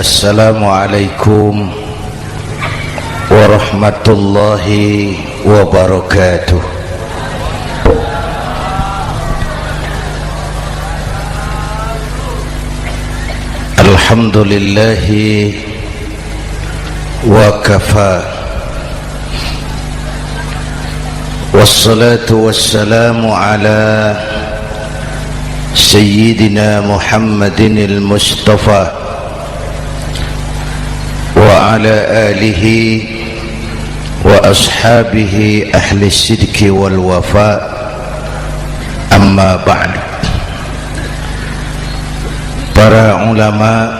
Assalamualaikum warahmatullahi wabarakatuh. Alhamdulillahi wa kafa, wassalatu wassalamu ala Sayyidina Muhammadin al-Mustafa wa ala alihi wa ashabihi ahli sidqi wal wafa, amma ba'du. Para ulama,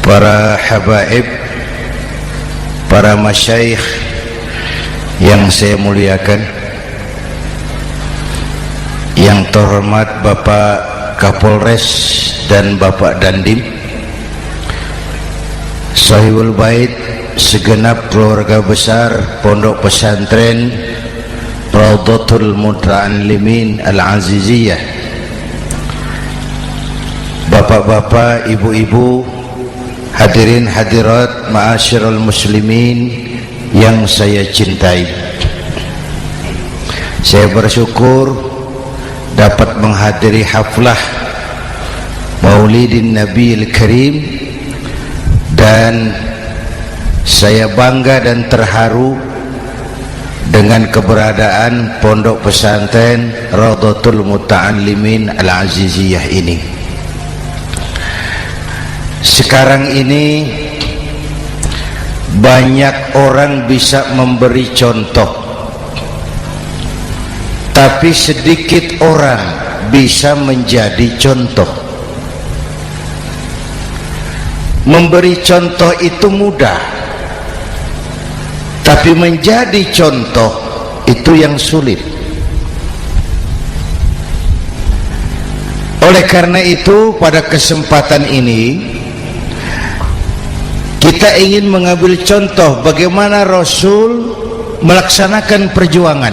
para habaib, para masyayikh yang saya muliakan, yang terhormat Bapak Kapolres dan Bapak Dandim, Sahibul Bait, segenap keluarga besar Pondok Pesantren Raudhatul Muta'allimin Al-Aziziyah, bapak-bapak, ibu-ibu, hadirin hadirat ma'asyiral muslimin yang saya cintai. Saya bersyukur dapat menghadiri haflah Maulidin Nabiil Karim, dan saya bangga dan terharu dengan keberadaan Pondok Pesantren Raudhatul Muta'allimin Al-Aziziyah ini. Sekarang ini banyak orang bisa memberi contoh, tapi sedikit orang bisa menjadi contoh. Memberi contoh itu mudah, tapi menjadi contoh itu yang sulit. Oleh karena itu, pada kesempatan ini kita ingin mengambil contoh bagaimana Rasul melaksanakan perjuangan.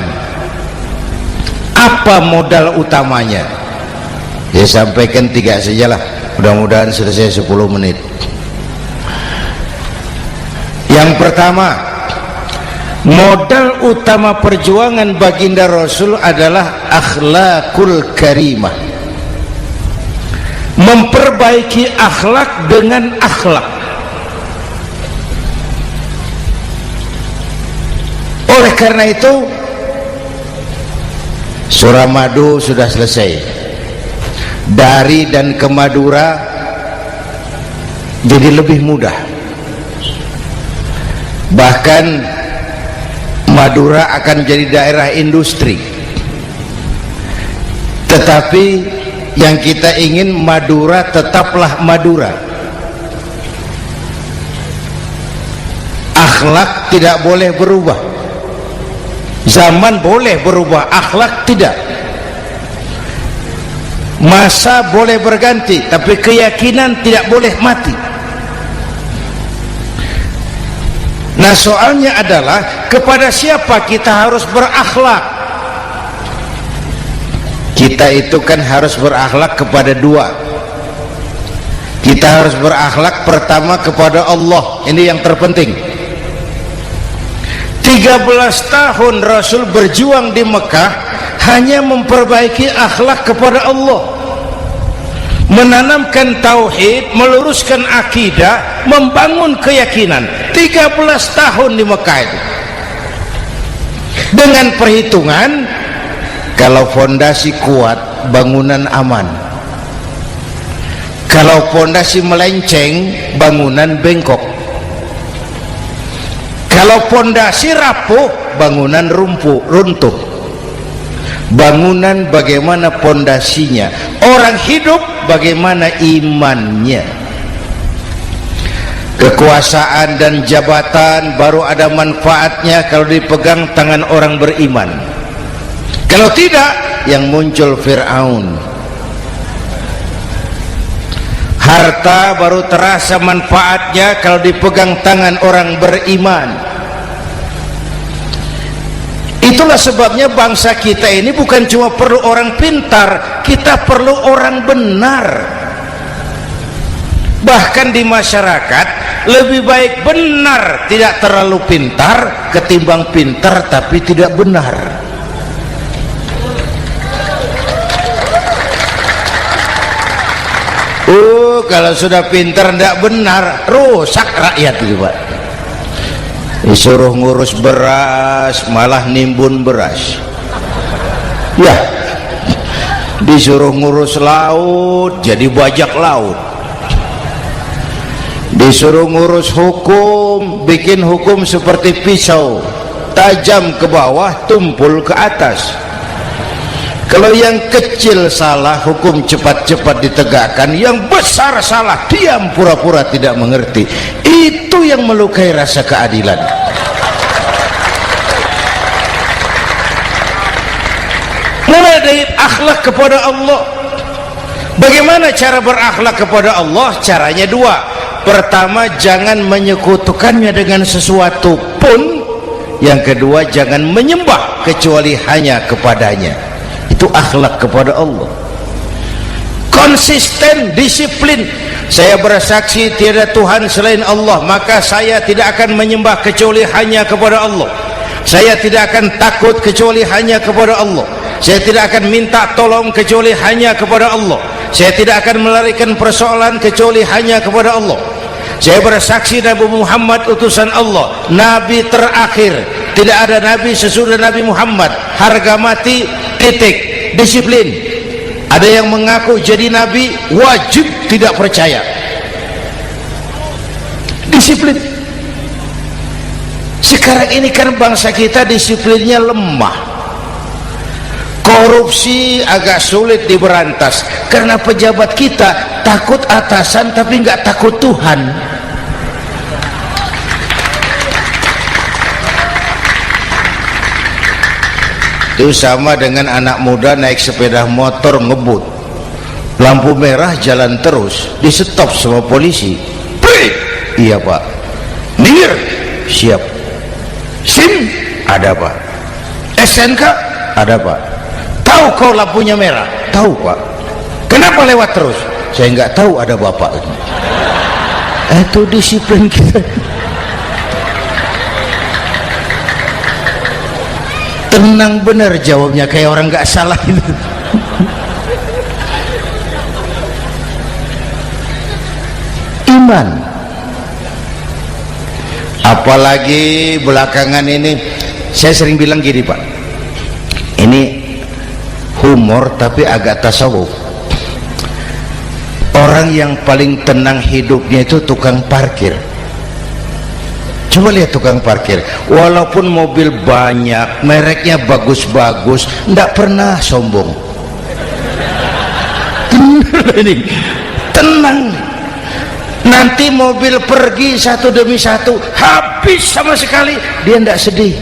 Apa modal utamanya? Saya sampaikan 3 sajalah, mudah-mudahan selesai 10 menit. Yang pertama, modal utama perjuangan baginda Rasul adalah akhlakul karimah. Memperbaiki akhlak dengan akhlak. Oleh karena itu, surah Madu sudah selesai. Dari dan ke Madura jadi lebih mudah. Bahkan Madura akan jadi daerah industri. Tetapi yang kita ingin, Madura tetaplah Madura. Akhlak tidak boleh berubah. Zaman boleh berubah, akhlak tidak. Masa boleh berganti, tapi keyakinan tidak boleh mati. Nah, soalnya adalah kepada siapa kita harus berakhlak. Kita itu kan harus berakhlak kepada 2. Kita harus berakhlak pertama kepada Allah. Ini yang terpenting. 13 tahun Rasul berjuang di Mekah hanya memperbaiki akhlak kepada Allah, menanamkan tauhid, meluruskan akidah, membangun keyakinan. 13 tahun di Mekah itu, dengan perhitungan kalau fondasi kuat, bangunan aman. Kalau fondasi melenceng, bangunan bengkok. Kalau fondasi rapuh, bangunan runtuh. Bangunan bagaimana fondasinya, orang hidup bagaimana imannya. Kekuasaan dan jabatan baru ada manfaatnya kalau dipegang tangan orang beriman. Kalau tidak, yang muncul Fir'aun. Harta baru terasa manfaatnya kalau dipegang tangan orang beriman. Itulah sebabnya bangsa kita ini bukan cuma perlu orang pintar, kita perlu orang benar. Bahkan di masyarakat lebih baik benar tidak terlalu pintar ketimbang pintar tapi tidak benar. Kalau sudah pintar tidak benar rusak rakyat itu Pak. Disuruh ngurus beras malah nimbun beras, ya. Disuruh ngurus laut jadi bajak laut. Disuruh ngurus hukum, bikin hukum seperti pisau, tajam ke bawah, tumpul ke atas. Kalau yang kecil salah, hukum cepat-cepat ditegakkan. Yang besar salah, diam pura-pura tidak mengerti. Itu yang melukai rasa keadilan. Mulai dari akhlak kepada Allah. Bagaimana cara berakhlak kepada Allah? Caranya dua. Pertama, jangan menyekutukannya dengan sesuatu pun. Yang kedua, jangan menyembah kecuali hanya kepadanya. Itu akhlak kepada Allah. Konsisten, disiplin. Saya bersaksi tiada Tuhan selain Allah, maka saya tidak akan menyembah kecuali hanya kepada Allah. Saya tidak akan takut kecuali hanya kepada Allah. Saya tidak akan minta tolong kecuali hanya kepada Allah. Saya tidak akan melarikan persoalan kecuali hanya kepada Allah. Saya bersaksi Nabi Muhammad utusan Allah, Nabi terakhir. Tidak ada Nabi sesudah Nabi Muhammad. Harga mati, titik. Disiplin. Ada yang mengaku jadi Nabi, wajib tidak percaya. Disiplin. Sekarang ini kan bangsa kita disiplinnya lemah. Korupsi agak sulit diberantas karena pejabat kita takut atasan tapi nggak takut Tuhan. Itu sama dengan anak muda naik sepeda motor ngebut, lampu merah jalan terus, di stop sama polisi. Break. Iya Pak. Minggir. Siap. SIM ada Pak. SNK ada Pak. Tahu kau lampunya merah? Tahu Pak. Kenapa lewat terus? Saya nggak tahu, ada bapak. Itu disiplin kita. Tenang bener jawabnya, kayak orang nggak salah itu. Iman. Apalagi belakangan ini saya sering bilang gini Pak, ini humor tapi agak tasawuf. Orang yang paling tenang hidupnya itu tukang parkir. Coba lihat tukang parkir, walaupun mobil banyak, mereknya bagus-bagus, tidak pernah sombong. Ini tenang. Nanti mobil pergi satu demi satu, habis sama sekali, dia tidak sedih.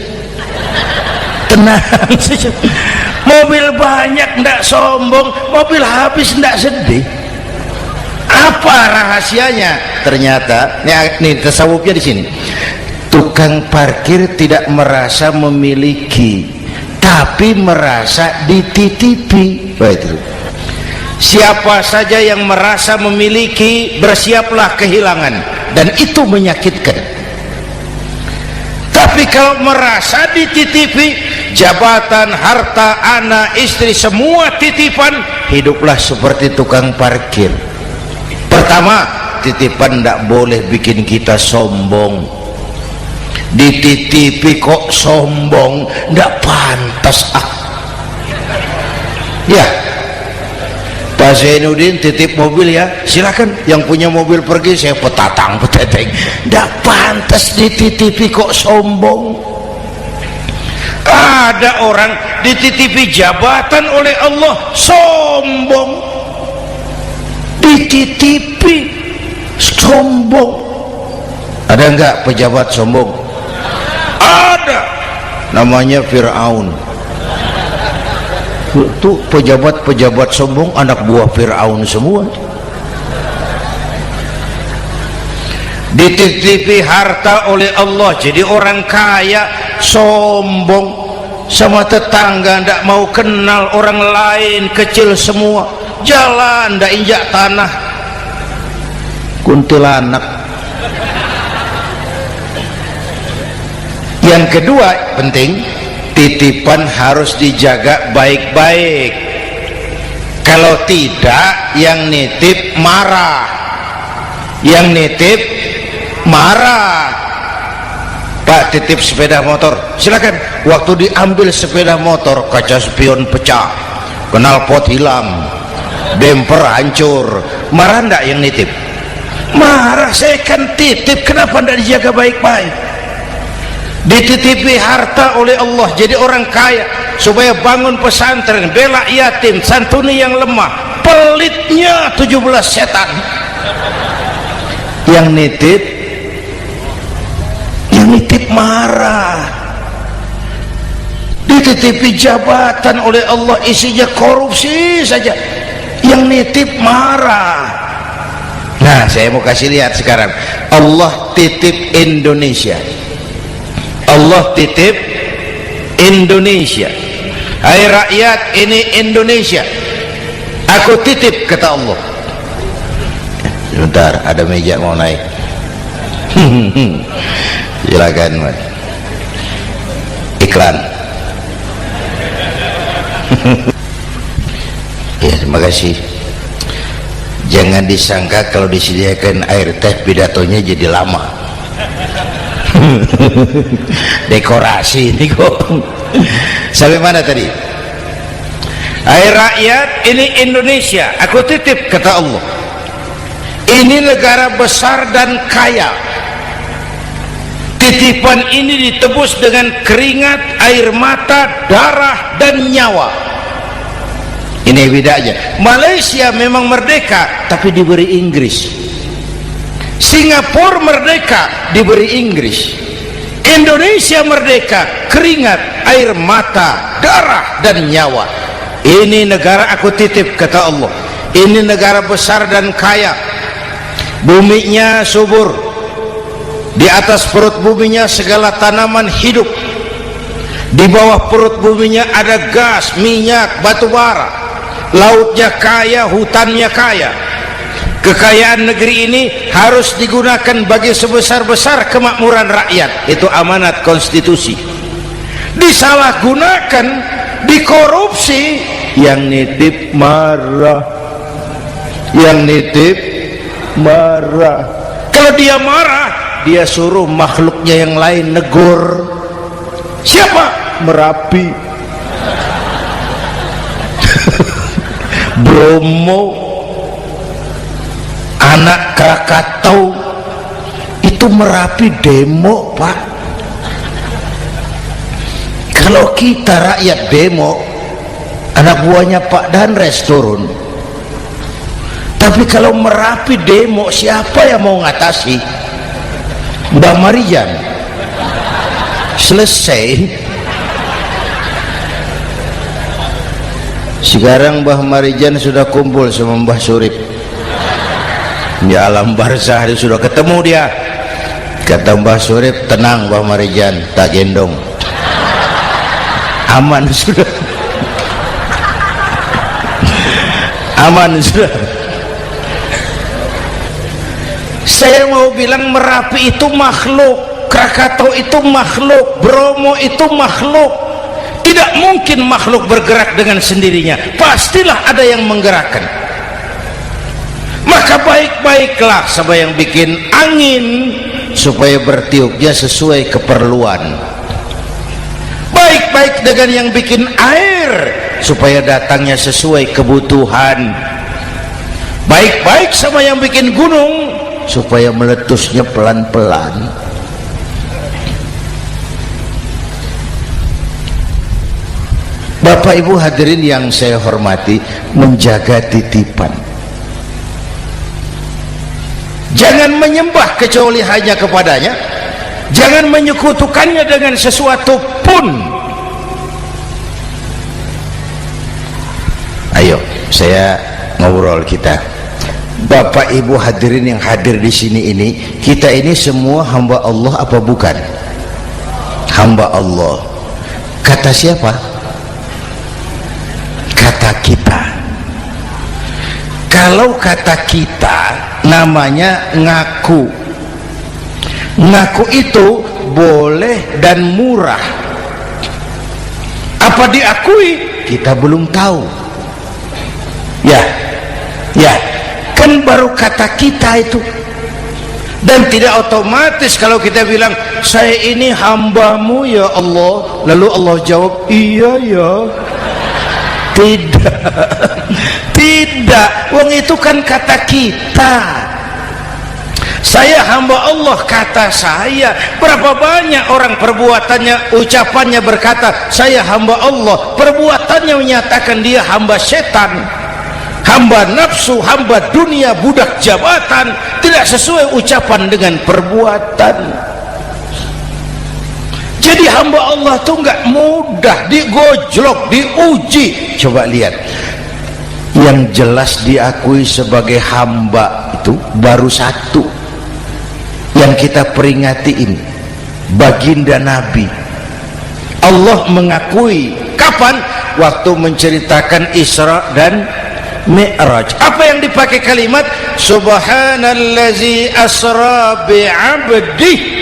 Tenang. Mobil banyak tidak sombong, mobil habis tidak sedih. Apa rahasianya? Ternyata, nih tasawufnya di sini. Tukang parkir tidak merasa memiliki, tapi merasa dititipi. Itu. Siapa saja yang merasa memiliki, bersiaplah kehilangan, dan itu menyakitkan. Tapi kalau merasa dititipi, jabatan, harta, anak, istri, semua titipan, hiduplah seperti tukang parkir. Pertama, titipan tidak boleh bikin kita sombong. Dititipi kok sombong, tidak pantas. Ya, Pak Zainuddin titip mobil ya, silakan. Yang punya mobil pergi, saya petatang peteteng. Tidak pantas dititipi kok sombong. Ada orang dititipi jabatan oleh Allah sombong. Dititipi sombong. Ada enggak pejabat sombong? Ada. Namanya Fir'aun. Itu pejabat-pejabat sombong anak buah Fir'aun semua. Dititipi harta oleh Allah jadi orang kaya, sombong. Sama tetangga tidak mau kenal orang lain, kecil semua. Jalan tidak injak tanah. kuntilanak. Yang kedua penting, titipan harus dijaga baik-baik. Kalau tidak, yang nitip marah. Yang nitip marah. Pak, titip sepeda motor, silakan. Waktu diambil sepeda motor, kaca spion pecah, knalpot hilang, bemper hancur. Marah enggak yang nitip? Marah. Saya kan titip, kenapa enggak dijaga baik-baik? Dititipi harta oleh Allah jadi orang kaya supaya bangun pesantren, bela yatim, santuni yang lemah. Pelitnya 17 setan. Yang nitip marah. Dititipi jabatan oleh Allah isinya korupsi saja, yang nitip marah. Nah, saya mau kasih lihat sekarang. Allah titip Indonesia. Allah titip Indonesia. Hai rakyat, ini Indonesia, aku titip, kata Allah. Sebentar, ada meja mau naik. Silakan, Mas. Iklan. Ya, terima kasih. Jangan disangka kalau disediakan air teh pidatonya jadi lama. Dekorasi ini kok. Sampai mana tadi? Hai rakyat, ini Indonesia, aku titip, kata Allah. Ini negara besar dan kaya. Titipan ini ditebus dengan keringat, air mata, darah, dan nyawa. Ini bedanya. Malaysia memang merdeka tapi diberi Inggris. Singapura merdeka diberi Inggris. Indonesia merdeka, keringat, air mata, darah, dan nyawa. Ini negara aku titip, kata Allah. Ini negara besar dan kaya. Buminya subur. Di atas perut buminya segala tanaman hidup. Di bawah perut buminya ada gas, minyak, batu bara. Lautnya kaya, hutannya kaya. Kekayaan negeri ini harus digunakan bagi sebesar-besar kemakmuran rakyat. Itu amanat konstitusi. Disalahgunakan, dikorupsi, yang nitip marah. Yang nitip marah. Kalau dia marah, dia suruh makhluknya yang lain negur. Siapa? Merapi, Bromo, anak Krakatau. Itu Merapi demo, Pak. Kalau kita rakyat demo, anak buahnya Pak Danres turun. Tapi kalau Merapi demo, siapa yang mau ngatasi? Mbak Marijan. Selesai. Sekarang Mbah Marijan sudah kumpul sama Mbah Surip di alam barzah, dia sudah ketemu dia. Kata Mbah Surip, tenang Mbah Marijan, tak gendong, aman sudah. Aman sudah. Saya mau bilang Merapi itu makhluk, Krakatau itu makhluk, Bromo itu makhluk. Tidak mungkin makhluk bergerak dengan sendirinya, pastilah ada yang menggerakkan. Maka baik-baiklah sama yang bikin angin supaya bertiupnya sesuai keperluan. Baik-baik dengan yang bikin air supaya datangnya sesuai kebutuhan. Baik-baik sama yang bikin gunung supaya meletusnya pelan-pelan. Bapak Ibu hadirin yang saya hormati, menjaga titipan. Jangan menyembah kecuali hanya kepadanya. Jangan menyekutukannya dengan sesuatu pun. Ayo, saya ngobrol kita. Bapak Ibu hadirin yang hadir di sini ini, kita ini semua hamba Allah apa bukan? Hamba Allah. Kata siapa? Kata kita. Kalau kata kita namanya ngaku. Ngaku itu boleh dan murah. Apa diakui? Kita belum tahu. Ya, kan baru kata kita itu. Dan tidak otomatis kalau kita bilang saya ini hambamu ya Allah, lalu Allah jawab iya ya. Tidak, wong itu kan kata kita. Saya hamba Allah, kata saya. Berapa banyak orang perbuatannya, ucapannya berkata saya hamba Allah, perbuatannya menyatakan dia hamba setan, hamba nafsu, hamba dunia, budak jabatan. Tidak sesuai ucapan dengan perbuatan. Jadi hamba Allah tuh nggak mudah, digojlok, diuji. Coba lihat, yang jelas diakui sebagai hamba itu baru satu yang kita peringati ini, baginda Nabi. Allah mengakui kapan? Waktu menceritakan Isra dan Mi'raj. Apa yang dipakai kalimat? Subhanallazi asra bi'abdih.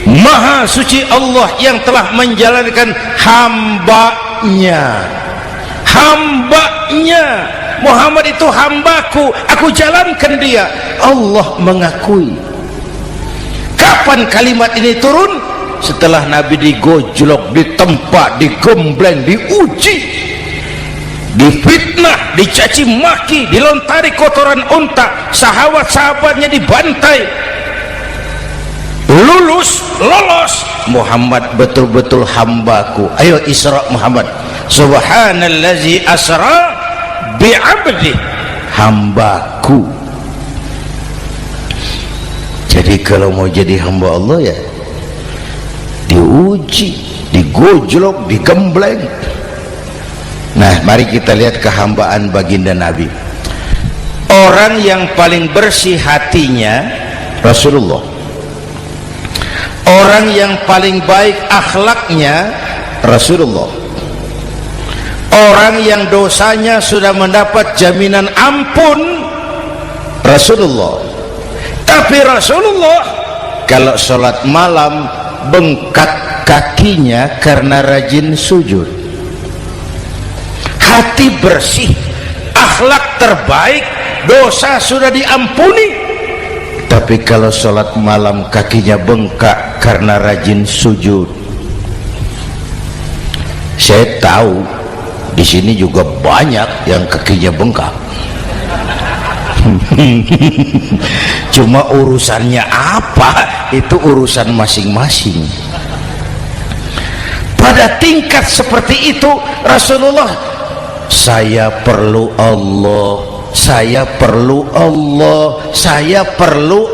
Maha suci Allah yang telah menjalankan hambanya. Hambanya. Muhammad itu hambaku, aku jalankan dia. Allah mengakui. Kapan kalimat ini turun? Setelah Nabi digojlok, ditempa, digembleng, diuji, difitnah, dicaci maki, dilontari kotoran unta, sahabat-sahabatnya dibantai. Lolos, Muhammad betul-betul hambaku. Ayo Isra Muhammad. Subhanallazi asra bi'abdi, hambaku. Jadi kalau mau jadi hamba Allah ya diuji, digojlok, digembleng. Nah, mari kita lihat kehambaan baginda Nabi. Orang yang paling bersih hatinya Rasulullah. Orang yang paling baik akhlaknya Rasulullah. Orang yang dosanya sudah mendapat jaminan ampun Rasulullah. Tapi Rasulullah kalau sholat malam bengkak kakinya karena rajin sujud. Hati bersih, akhlak terbaik, dosa sudah diampuni. Tapi kalau sholat malam kakinya bengkak karena rajin sujud. Saya tahu di sini juga banyak yang kakinya bengkak. Cuma urusannya apa, itu urusan masing-masing. Pada tingkat seperti itu Rasulullah, saya perlu Allah, saya perlu Allah, saya perlu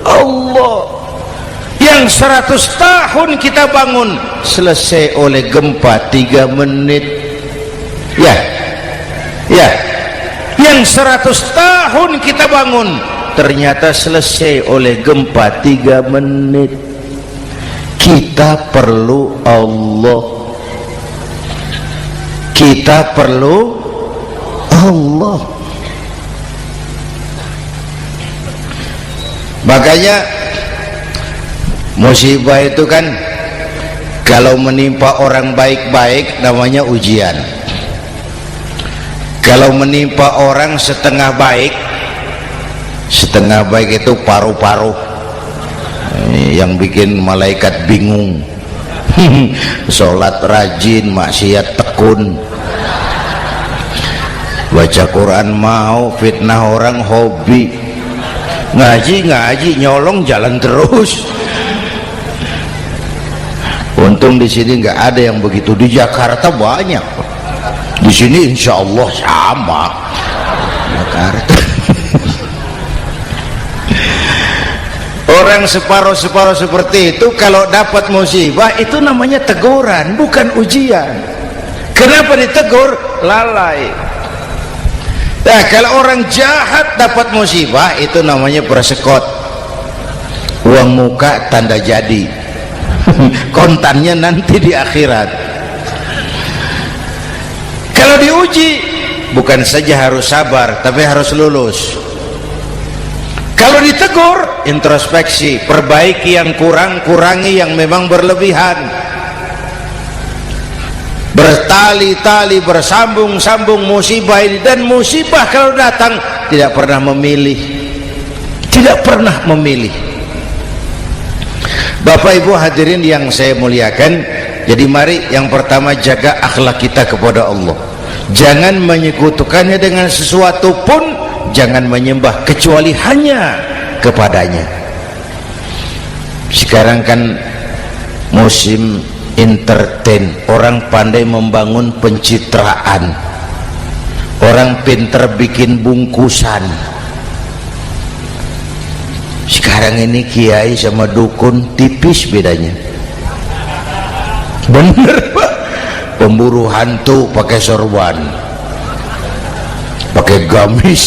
Allah. Yang 100 tahun kita bangun selesai oleh gempa 3 menit. Ya, yang 100 tahun kita bangun ternyata selesai oleh gempa 3 menit. Kita perlu Allah, kita perlu Allah. Makanya musibah itu kan kalau menimpa orang baik-baik namanya ujian. Kalau menimpa orang setengah baik itu paru-paru, yang bikin malaikat bingung. Sholat rajin, maksiat tekun, baca Quran mau, fitnah orang hobi, ngaji nyolong jalan terus. Untung di sini nggak ada yang begitu. Di Jakarta banyak. Di sini insya Allah sama. Jakarta. Orang separuh-separuh seperti itu kalau dapat musibah itu namanya teguran, bukan ujian. Kenapa ditegur? Lalai. Nah, kalau orang jahat dapat musibah itu namanya persekot. Uang muka tanda jadi. Kontannya nanti di akhirat. Kalau diuji bukan saja harus sabar, tapi harus lulus. Kalau ditegur, introspeksi, perbaiki yang kurang, kurangi yang memang berlebihan. Bertali-tali, bersambung-sambung musibah ini, dan musibah kalau datang tidak pernah memilih, tidak pernah memilih. Bapak Ibu hadirin yang saya muliakan, jadi mari yang pertama jaga akhlak kita kepada Allah. Jangan menyekutukannya dengan sesuatu pun, jangan menyembah kecuali hanya kepadanya. Sekarang kan musim entertain, orang pandai membangun pencitraan, orang pinter bikin bungkusan. Sekarang ini kiai sama dukun tipis bedanya. Bener Pak, pemburu hantu pakai sorban, pakai gamis,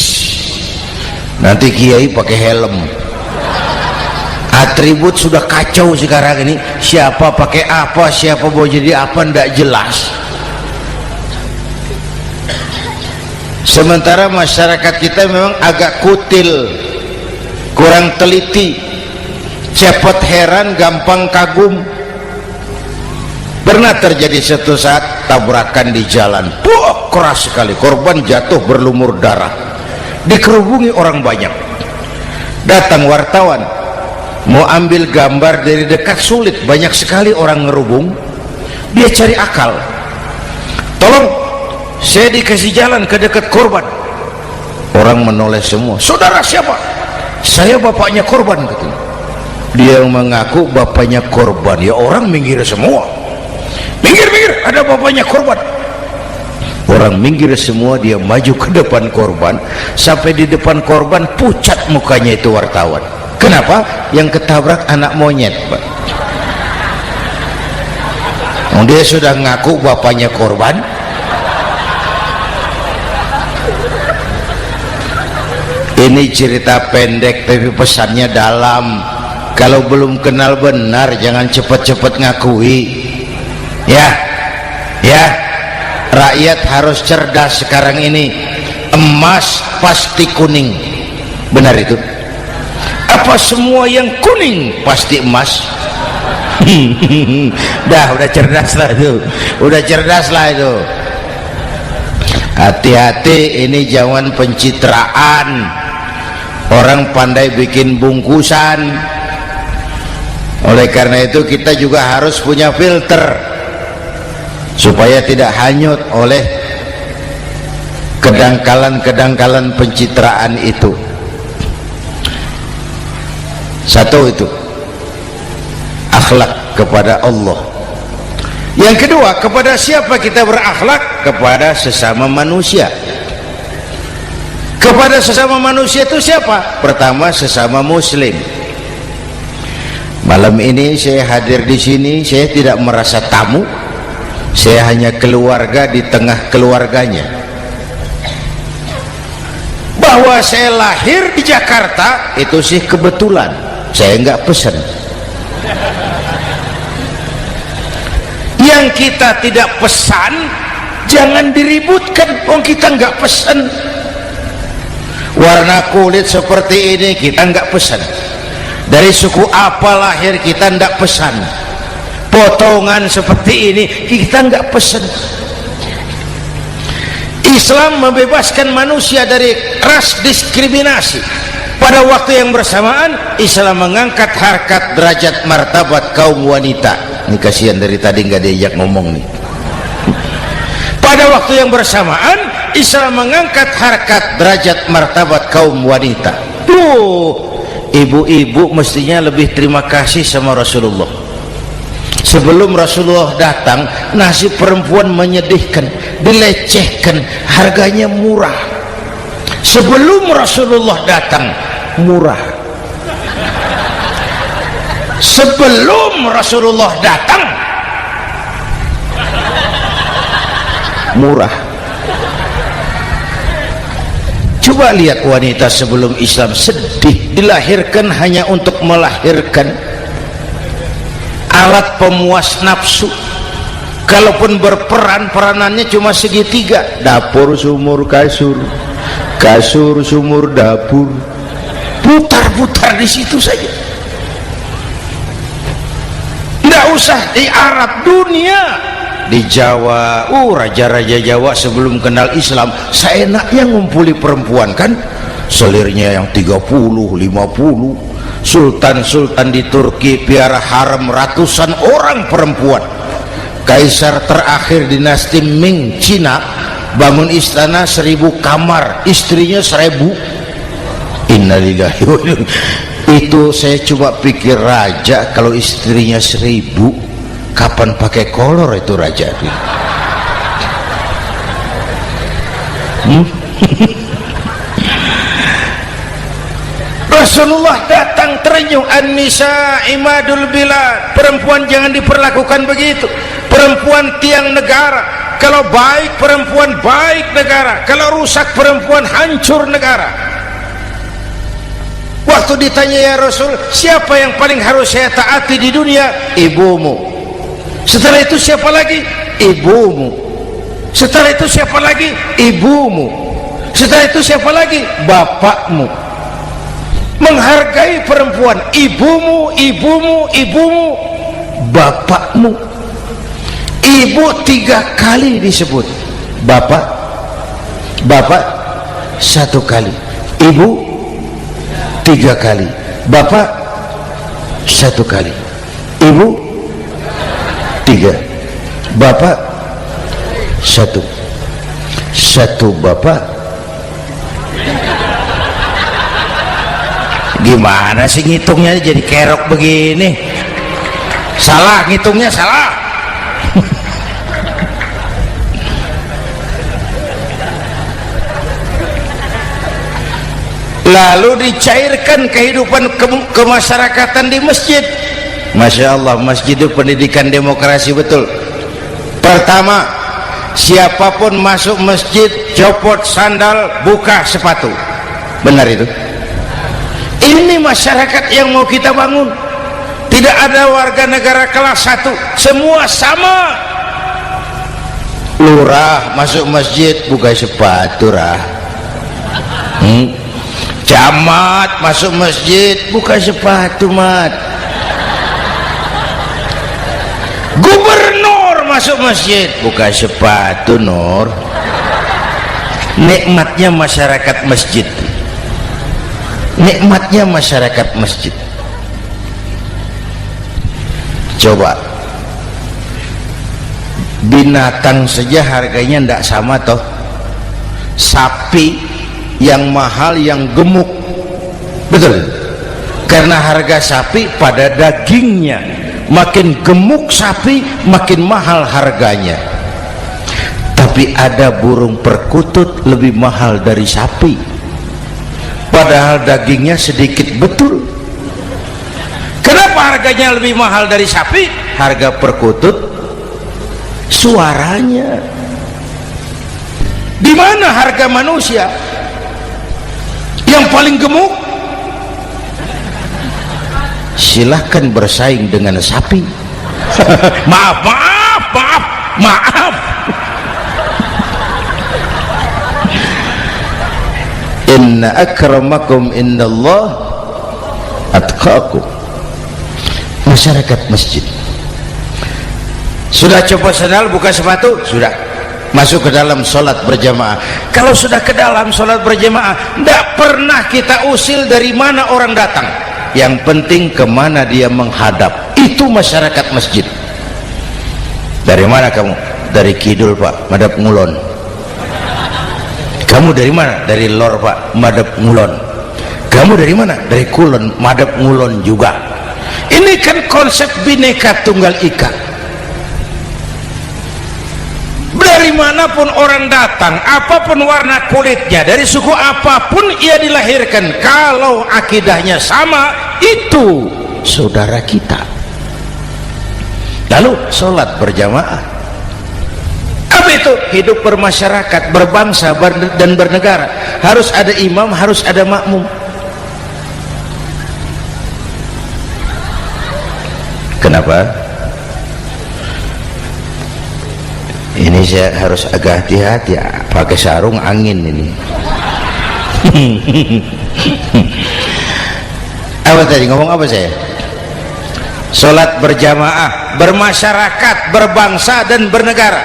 nanti kiai pakai helm. Atribut sudah kacau sekarang ini, siapa pakai apa, siapa mau jadi apa, tidak jelas. Sementara masyarakat kita memang agak kutil, kurang teliti, cepat heran, gampang kagum. Pernah terjadi satu saat tabrakan di jalan, keras sekali, korban jatuh berlumur darah, dikerubungi orang banyak. Datang wartawan mau ambil gambar dari dekat, sulit, banyak sekali orang ngerubung. Dia cari akal, tolong saya dikasih jalan ke dekat korban. Orang menoleh semua, saudara siapa? Saya bapaknya korban, katanya. Dia mengaku bapaknya korban. Ya orang minggir semua, minggir, ada bapaknya korban. Orang minggir semua, dia maju ke depan korban. Sampai di depan korban pucat mukanya itu wartawan. Kenapa? Yang ketabrak anak monyet, Pak. Dia sudah ngaku bapaknya korban. Ini cerita pendek tapi pesannya dalam. Kalau belum kenal benar jangan cepat-cepat ngakui. Ya, rakyat harus cerdas sekarang ini. Emas pasti kuning, benar itu? Apa semua yang kuning pasti emas? udah cerdas lah itu, Hati-hati, ini jangan pencitraan. Orang pandai bikin bungkusan. Oleh karena itu kita juga harus punya filter supaya tidak hanyut oleh kedangkalan pencitraan itu. Satu itu akhlak kepada Allah. Yang kedua, kepada siapa kita berakhlak? Kepada sesama manusia. Kepada sesama manusia itu siapa? Pertama, sesama muslim. Malam ini saya hadir di sini, saya tidak merasa tamu. Saya hanya keluarga di tengah keluarganya. Bahwa saya lahir di Jakarta itu sih kebetulan, saya nggak pesan. Yang kita tidak pesan jangan diributkan, kita nggak pesan. Warna kulit seperti ini kita nggak pesan. Dari suku apa lahir kita nggak pesan. Potongan seperti ini kita nggak pesan. Islam membebaskan manusia dari ras diskriminasi. Pada waktu yang bersamaan Islam mengangkat harkat, derajat, martabat kaum wanita. Ini kasihan dari tadi nggak diajak ngomong nih. Pada waktu yang bersamaan Islam mengangkat harkat, derajat, martabat kaum wanita. Ibu-ibu mestinya lebih terima kasih sama Rasulullah. Sebelum Rasulullah datang, nasib perempuan menyedihkan, dilecehkan, harganya murah. Sebelum Rasulullah datang, murah. Sebelum Rasulullah datang, murah. Coba lihat wanita sebelum Islam, sedih, dilahirkan hanya untuk melahirkan, alat pemuas nafsu. Kalaupun berperan, peranannya cuma segitiga, dapur sumur kasur, kasur sumur dapur, putar-putar di situ saja. Tidak usah di Arab, dunia, di Jawa. Raja-raja Jawa sebelum kenal Islam seenaknya ngumpuli perempuan kan, selirnya yang 30, 50. Sultan-sultan di Turki piara harem ratusan orang perempuan. Kaisar terakhir dinasti Ming Cina bangun istana 1000 kamar, istrinya 1000. Innalillahi wa inna. Itu saya coba pikir, raja kalau istrinya 1000, kapan pakai kolor itu raja? Rasulullah datang terenyuh, an-nisa imadul bilad, perempuan jangan diperlakukan begitu, perempuan tiang negara. Kalau baik perempuan baik negara, kalau rusak perempuan hancur negara. Waktu ditanya, ya Rasul, siapa yang paling harus saya taati di dunia? Ibumu. Setelah itu siapa lagi? Ibumu. Setelah itu siapa lagi? Ibumu. Setelah itu siapa lagi? Bapakmu. Menghargai perempuan, ibumu, ibumu, ibumu, bapakmu. Ibu 3 kali disebut, bapak 1 kali, ibu 3 kali, bapak 1 kali, ibu 3, bapak 1 bapak. Gimana sih ngitungnya jadi kerok begini? Salah ngitungnya, salah. Lalu dicairkan kehidupan kemasyarakatan di masjid. Masya Allah, masjid itu pendidikan demokrasi betul. Pertama, siapapun masuk masjid copot sandal, buka sepatu. Benar itu? Ini masyarakat yang mau kita bangun. Tidak ada warga negara kelas 1, semua sama. Lurah masuk masjid buka sepatu, rah. Camat masuk masjid buka sepatu, mat. Gubernur masuk masjid buka sepatu, Nur. Nikmatnya masyarakat masjid, nikmatnya masyarakat masjid. Coba binatang saja harganya tidak sama toh. Sapi yang mahal yang gemuk, betul, karena harga sapi pada dagingnya. Makin gemuk sapi makin mahal harganya. Tapi ada burung perkutut lebih mahal dari sapi, padahal dagingnya sedikit, betul. Kenapa harganya lebih mahal dari sapi? Harga perkutut suaranya. Di mana harga manusia yang paling gemuk? Silahkan bersaing dengan sapi. maaf. Inna akramakum indallah atqakum. Masyarakat masjid sudah copot sandal, buka sepatu, sudah masuk ke dalam sholat berjamaah. Kalau sudah ke dalam sholat berjamaah, tidak pernah kita usil dari mana orang datang, yang penting kemana dia menghadap. Itu masyarakat masjid. Dari mana kamu? Dari kidul, Pak, madhab ngulon. Kamu dari mana? Dari lor, Pak, madhab ngulon. Kamu dari mana? Dari kulon, madhab ngulon juga. Ini kan konsep bineka tunggal ika. Dari manapun orang datang, apapun warna kulitnya, dari suku apapun ia dilahirkan, kalau akidahnya sama, itu saudara kita. Lalu sholat berjamaah. Apa itu? Hidup bermasyarakat, berbangsa dan bernegara. Harus ada imam, harus ada makmum. Kenapa? Ini saya harus agak hati-hati ya, pakai sarung angin ini. Apa tadi ngomong apa saya? Sholat berjamaah, bermasyarakat, berbangsa dan bernegara.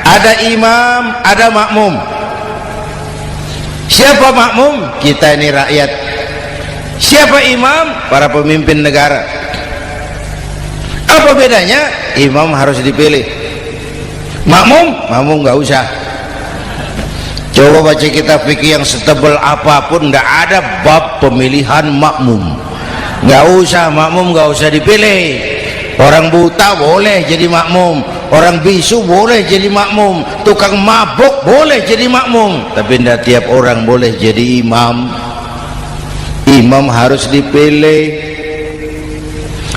Ada imam, ada makmum. Siapa makmum? Kita ini rakyat. Siapa imam? Para pemimpin negara. Apa bedanya? Imam harus dipilih, makmum nggak usah. Coba baca kitab fikih yang setebal apapun, nggak ada bab pemilihan makmum. Nggak usah, makmum nggak usah dipilih. Orang buta boleh jadi makmum, orang bisu boleh jadi makmum, tukang mabuk boleh jadi makmum, tapi tidak tiap orang boleh jadi imam. Imam harus dipilih.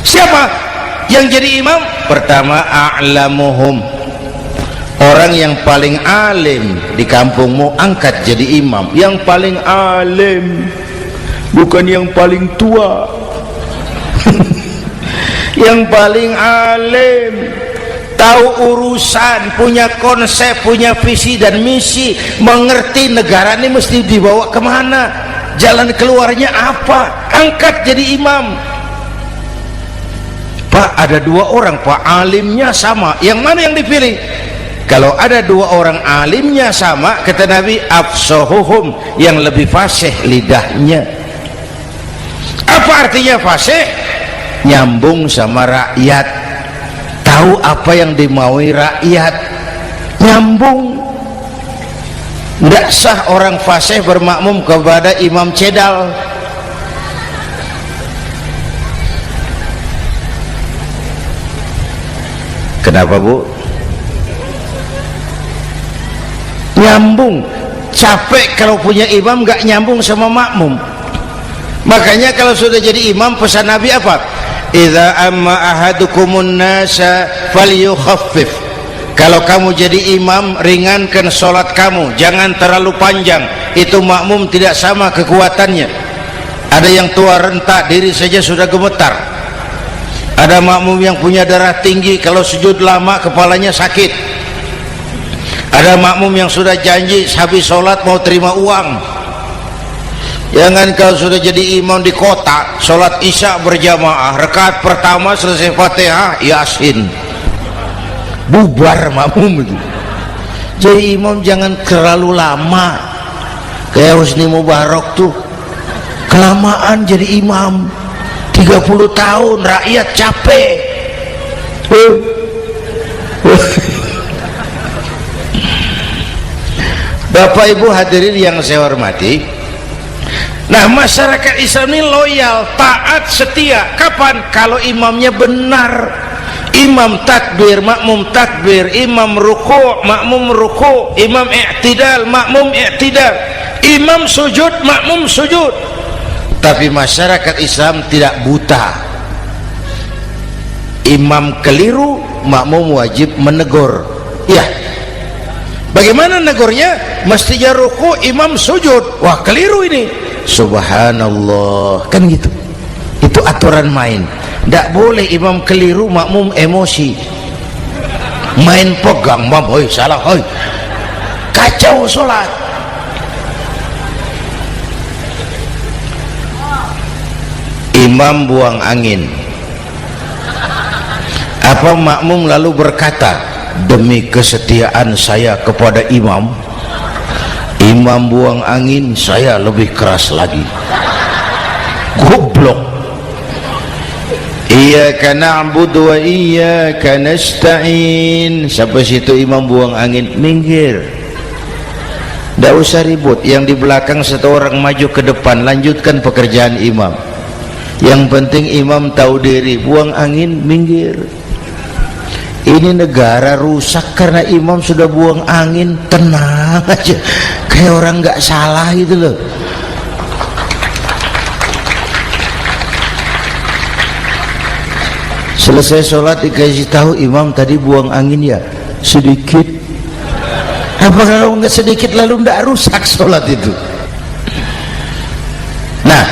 Siapa yang jadi imam? Pertama, a'lamuhum, orang yang paling alim di kampungmu angkat jadi imam. Yang paling alim, bukan yang paling tua. Yang paling alim, tahu urusan, punya konsep, punya visi dan misi, mengerti negara ini mesti dibawa kemana, jalan keluarnya apa, angkat jadi imam. Pak, ada dua orang Pak, alimnya sama, yang mana yang dipilih? Kalau ada dua orang alimnya sama, kata Nabi, afsahuhum, yang lebih fasih lidahnya. Apa artinya fasih? Nyambung sama rakyat, tahu apa yang dimaui rakyat, nyambung. Tidak sah orang fasih bermakmum kepada imam cedal. Kenapa Bu? Nyambung. Capek kalau punya imam gak nyambung sama makmum. Makanya kalau sudah jadi imam, pesan Nabi apa? Idza amma ahadukumun nasa falyukhaffif. Kalau kamu jadi imam, ringankan sholat kamu, jangan terlalu panjang. Itu makmum tidak sama kekuatannya. Ada yang tua renta, diri saja sudah gemetar. Ada makmum yang punya darah tinggi, kalau sujud lama kepalanya sakit. Ada makmum yang sudah janji habis sholat mau terima uang. Jangan kalau sudah jadi imam di kota, sholat isya berjamaah, rakaat pertama selesai Fatihah, Yasin, bubar makmum itu. Jadi imam jangan terlalu lama, kayak Husni Mubarak tuh kelamaan jadi imam 30 tahun, rakyat capek. Bapak Ibu hadirin yang saya hormati, nah masyarakat Islam ini loyal, taat, setia. Kapan? Kalau imamnya benar. Imam takbir, makmum takbir, imam ruku', makmum ruku', imam i'tidal, makmum i'tidal, imam sujud, makmum sujud. Tapi masyarakat Islam tidak buta. Imam keliru, makmum wajib menegur. Ya, bagaimana negurnya? Mestinya ruku', imam sujud. Wah, keliru ini. Subhanallah, kan gitu. Itu aturan main. Tidak boleh imam keliru, makmum emosi, main pegang, mam, hoi salah, hoi, kacau sholat. Imam buang angin, apa makmum lalu berkata, demi kesetiaan saya kepada imam, imam buang angin, saya lebih keras lagi. Goblok. Iyyaka na'budu wa iyyaka nasta'in. Sampai situ imam buang angin, minggir, tidak usah ribut. Yang di belakang satu orang maju ke depan, lanjutkan pekerjaan imam. Yang penting imam tahu diri, buang angin, minggir. Ini negara rusak karena imam sudah buang angin. Tenang aja, kayak orang nggak salah gitu loh. Selesai sholat dikasih tahu, imam tadi buang angin ya sedikit. Apa kalau nggak sedikit lalu nggak rusak sholat itu? Nah,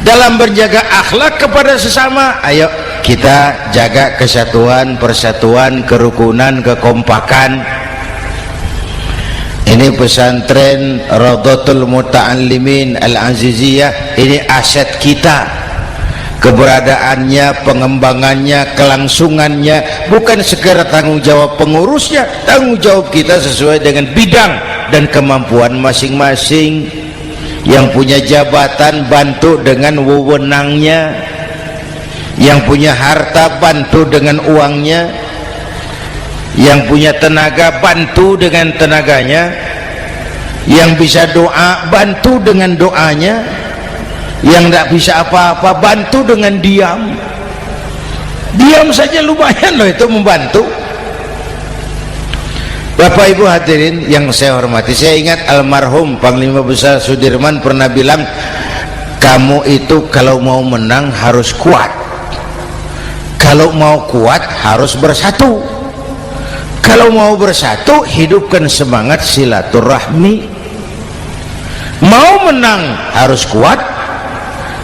dalam berjaga akhlak kepada sesama, ayo kita jaga kesatuan, persatuan, kerukunan, kekompakan. Ini pesantren Raudhatul Muta'allimin Al-Aziziyah, ini aset kita, keberadaannya, pengembangannya, kelangsungannya, bukan sekedar tanggung jawab pengurusnya, tanggung jawab kita sesuai dengan bidang dan kemampuan masing-masing. Yang punya jabatan bantu dengan wewenangnya, yang punya harta bantu dengan uangnya, yang punya tenaga bantu dengan tenaganya, yang bisa doa bantu dengan doanya, yang tidak bisa apa-apa bantu dengan diam. Diam saja lumayan loh itu membantu. Bapak Ibu hadirin yang saya hormati, saya ingat almarhum Panglima Besar Sudirman pernah bilang, kamu itu kalau mau menang harus kuat, kalau mau kuat harus bersatu, kalau mau bersatu hidupkan semangat silaturahmi. Mau menang harus kuat,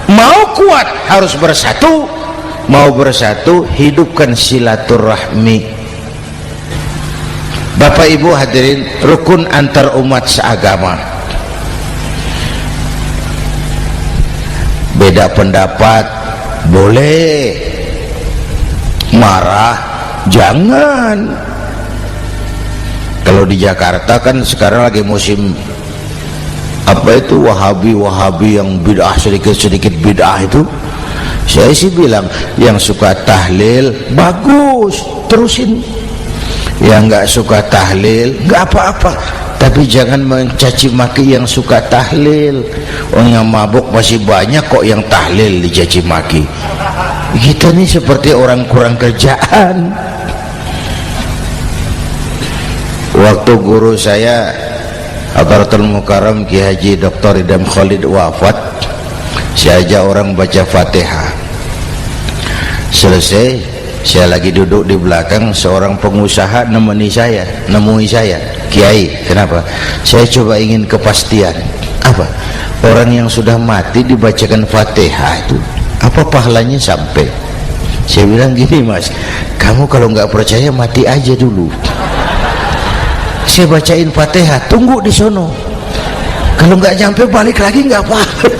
mau kuat harus bersatu, mau bersatu hidupkan silaturahmi. Bapak Ibu hadirin, rukun antar umat seagama. Beda pendapat boleh, marah jangan. Kalau di Jakarta kan sekarang lagi musim apa itu wahabi yang bid'ah, sedikit bid'ah itu. Saya sih bilang yang suka tahlil bagus, terusin. Yang nggak suka tahlil nggak apa-apa, tapi jangan mencaci maki yang suka tahlil. Orang yang mabuk masih banyak kok yang tahlil dicaci maki. Kita nih seperti orang kurang kerjaan. Waktu guru saya Hadratul Mukarram Ki Haji Dr. Idham Khalid wafat, saya ajak orang baca Fatihah. Selesai, saya lagi duduk di belakang, seorang pengusaha nemui saya, Kiai, kenapa? Saya coba ingin kepastian. Apa? Orang yang sudah mati dibacakan Fatihah itu apa pahalanya sampai? Saya bilang gini, Mas, kamu kalau nggak percaya mati aja dulu, saya bacain Fatihah, tunggu di sono, kalau nggak nyampe balik lagi nggak apa-apa.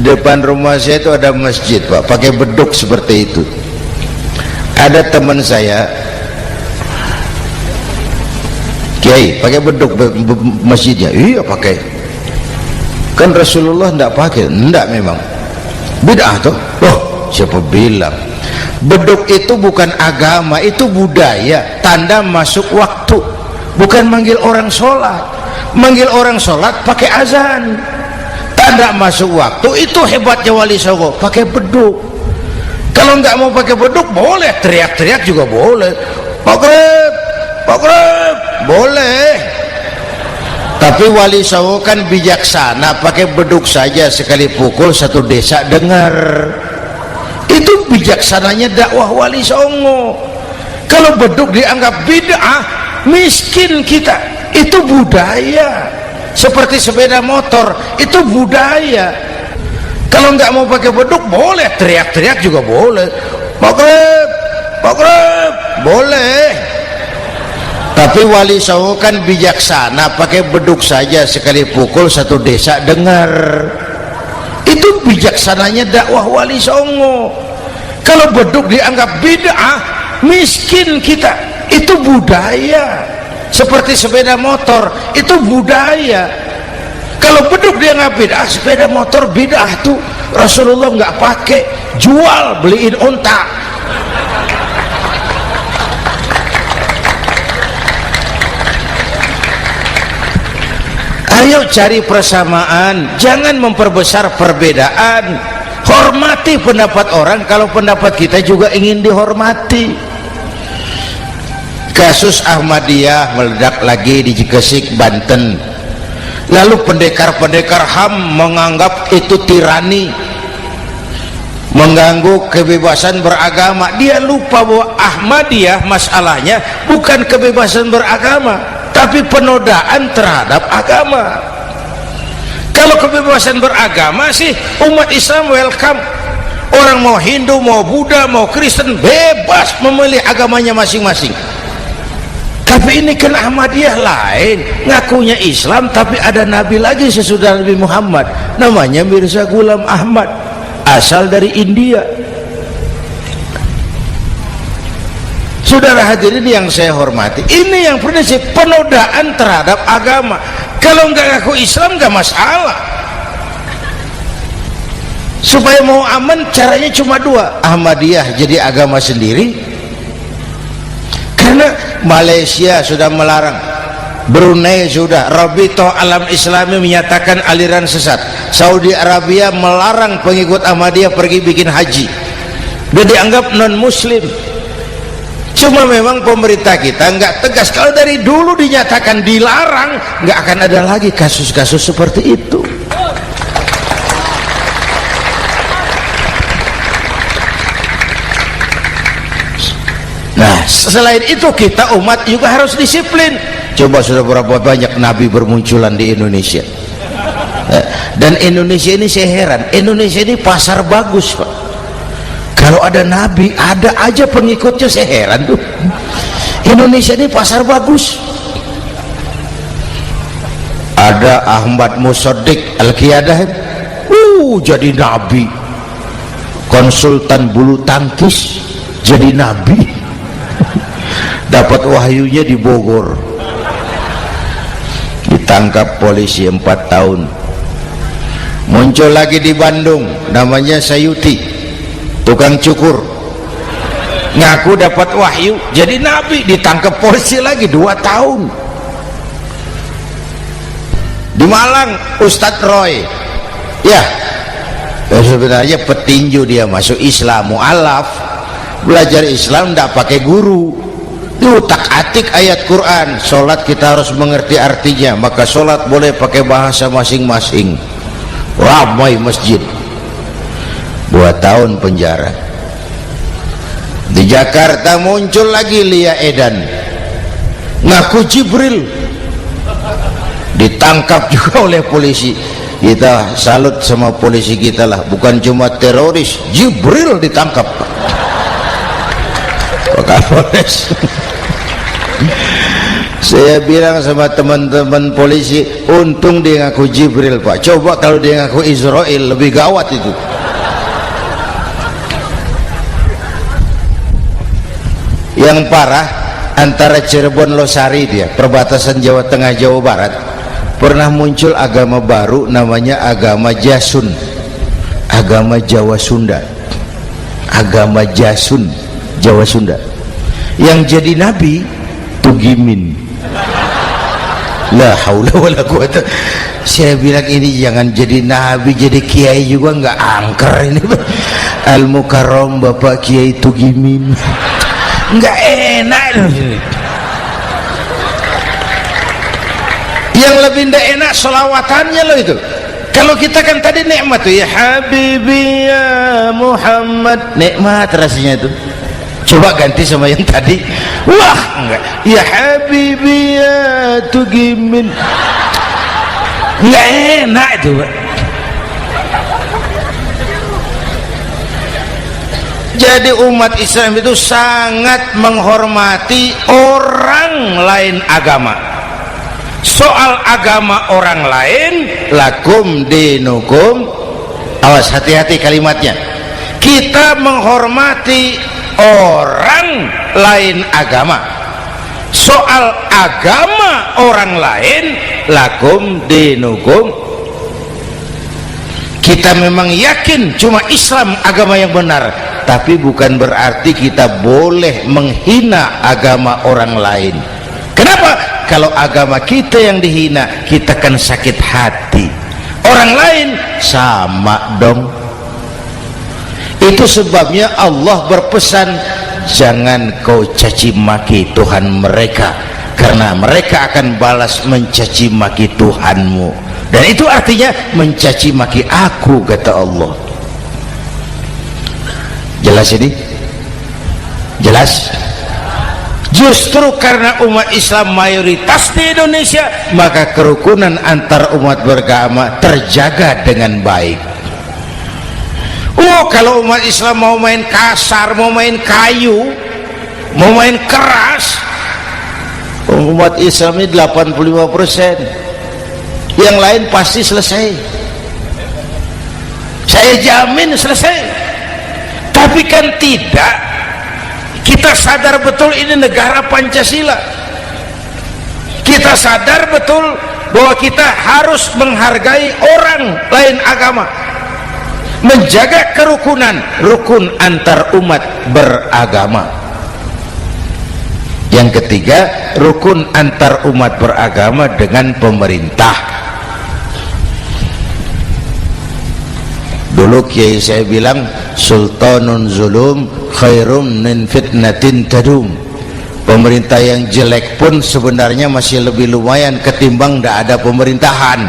Depan rumah saya itu ada masjid, Pak, pakai beduk seperti itu. Ada teman saya Kiai pakai beduk masjidnya. Iya pakai, kan Rasulullah enggak pakai. Enggak, memang bid'ah tuh. Oh, siapa bilang? Beduk itu bukan agama, itu budaya, tanda masuk waktu. Bukan manggil orang sholat. Manggil orang sholat pakai azan, tanda masuk waktu. Itu hebatnya Wali Songo, pakai beduk. Kalau nggak mau pakai beduk boleh, teriak-teriak juga boleh, Maghrib, Maghrib, boleh. Tapi Wali Songo kan bijaksana, pakai beduk saja, sekali pukul satu desa dengar. Itu bijaksananya dakwah Wali Songo. Kalau beduk dianggap bid'ah, miskin kita. Itu budaya. Seperti sepeda motor, itu budaya. Kalau nggak mau pakai beduk boleh, teriak-teriak juga boleh, Maghrib, Maghrib, boleh. Tapi Wali Songo kan bijaksana, pakai beduk saja, sekali pukul satu desa dengar. Itu bijaksananya dakwah Wali Songo. Kalau beduk dianggap bid'ah, miskin kita. Itu budaya. Seperti sepeda motor, itu budaya. Kalau beduk dia nggak bid'ah, sepeda motor bid'ah tuh. Rasulullah nggak pakai, jual, beliin unta. Ayo cari persamaan, jangan memperbesar perbedaan. Hormati pendapat orang, kalau pendapat kita juga ingin dihormati. Kasus Ahmadiyah meledak lagi di Cikesik, Banten. Lalu pendekar-pendekar HAM menganggap itu tirani, mengganggu kebebasan beragama. Dia lupa bahwa Ahmadiyah masalahnya bukan kebebasan beragama, tapi penodaan terhadap agama. Kalau kebebasan beragama sih umat Islam welcome. Orang mau Hindu, mau Buddha, mau Kristen bebas memilih agamanya masing-masing. Tapi ini kan Ahmadiyah lain, ngakunya Islam tapi ada nabi lagi sesudah Nabi Muhammad, namanya Mirza Ghulam Ahmad, asal dari India. Saudara hadirin yang saya hormati, ini yang prinsip penodaan terhadap agama. Kalau nggak ngaku Islam nggak masalah. Supaya mau aman caranya cuma dua, Ahmadiyah jadi agama sendiri, karena Malaysia sudah melarang, Brunei sudah, Rabitoh Alam Islami menyatakan aliran sesat, Saudi Arabia melarang pengikut Ahmadiyah pergi bikin haji, dia dianggap non muslim. Cuma memang pemerintah kita nggak tegas. Kalau dari dulu dinyatakan dilarang, nggak akan ada lagi kasus-kasus seperti itu. Nah, selain itu kita umat juga harus disiplin. Coba sudah berapa banyak nabi bermunculan di Indonesia. Dan Indonesia ini saya heran, Indonesia ini pasar bagus, Pak. Kalau ada nabi, ada aja pengikutnya, saya heran tuh. Indonesia ini pasar bagus. Ada Ahmad Musaddiq Al-Qiyadah, jadi nabi. Konsultan bulu tangkis jadi nabi. Dapat wahyunya di Bogor, ditangkap polisi 4 tahun. Muncul lagi di Bandung, namanya Sayuti, tukang cukur, ngaku dapat wahyu jadi nabi, ditangkap polisi lagi 2 tahun. Di Malang Ustadz Roy, ya sebenarnya petinju, dia masuk Islam, mu'alaf, belajar Islam tidak pakai guru, diutak-atik ayat Quran. Sholat kita harus mengerti artinya, maka sholat boleh pakai bahasa masing-masing. Ramai masjid. 2 tahun penjara. Di Jakarta muncul lagi Lia Edan, ngaku Jibril, ditangkap juga oleh polisi. Kita salut sama polisi kita lah, bukan cuma teroris, Jibril ditangkap Kapolres. Saya bilang sama teman-teman polisi, untung dia ngaku Jibril, Pak. Coba kalau dia ngaku Israel, lebih gawat itu. Yang parah, antara Cirebon Losari, dia perbatasan Jawa Tengah Jawa Barat, pernah muncul agama baru namanya agama Jasun, agama Jawa Sunda, agama Jasun Jawa Sunda. Yang jadi nabi Tugimin. La haula wala quwata. Saya bilang ini jangan jadi nabi, jadi kiai juga nggak angker ini. Al Mukarram Bapak Kiai Tugimin, nggak enak. Yang lebih ndak enak selawatannya loh itu. Kalau kita kan tadi nikmat tuh, ya Habibi ya Muhammad, nikmat rasanya itu. Coba ganti sama yang tadi, wah enggak, ya Habibi ya Tugimin, nggak enak itu, Pak. Jadi umat Islam itu sangat menghormati orang lain agama. Soal agama orang lain, lakum dinukum, awas hati-hati kalimatnya. Kita menghormati orang lain agama. Soal agama orang lain, lakum dinukum, kita memang yakin cuma Islam agama yang benar, tapi bukan berarti kita boleh menghina agama orang lain. Kenapa? Kalau agama kita yang dihina, kita kan sakit hati. Orang lain sama dong. Itu sebabnya Allah berpesan, jangan kau caci maki Tuhan mereka, karena mereka akan balas mencaci maki Tuhanmu. Dan itu artinya mencaci maki aku, kata Allah. Jelas ini? Jelas? Justru karena umat Islam mayoritas di Indonesia, maka kerukunan antar umat beragama terjaga dengan baik. Kalau umat Islam mau main kasar, mau main kayu, mau main keras, umat Islam ini 85%, yang lain pasti selesai, saya jamin selesai. Tapi kan tidak, kita sadar betul ini negara Pancasila, kita sadar betul bahwa kita harus menghargai orang lain agama, menjaga kerukunan, rukun antar umat beragama. Yang ketiga, rukun antar umat beragama dengan pemerintah. Dulu kiai saya bilang, sultanun zulum khairum min fitnatin tadum. Pemerintah yang jelek pun sebenarnya masih lebih lumayan ketimbang tidak ada pemerintahan,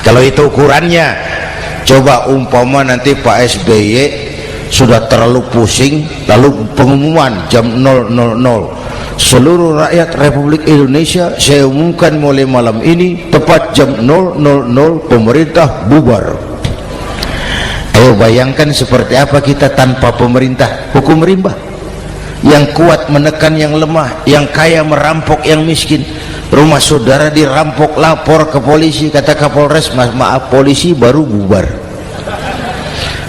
kalau itu ukurannya. Coba umpama nanti Pak SBY sudah terlalu pusing, lalu pengumuman jam 000, seluruh rakyat Republik Indonesia saya umumkan mulai malam ini tepat jam 000 pemerintah bubar. Ayo bayangkan seperti apa kita tanpa pemerintah. Hukum rimba, yang kuat menekan yang lemah, yang kaya merampok yang miskin. Rumah saudara dirampok, lapor ke polisi, kata Kapolres, maaf polisi baru bubar.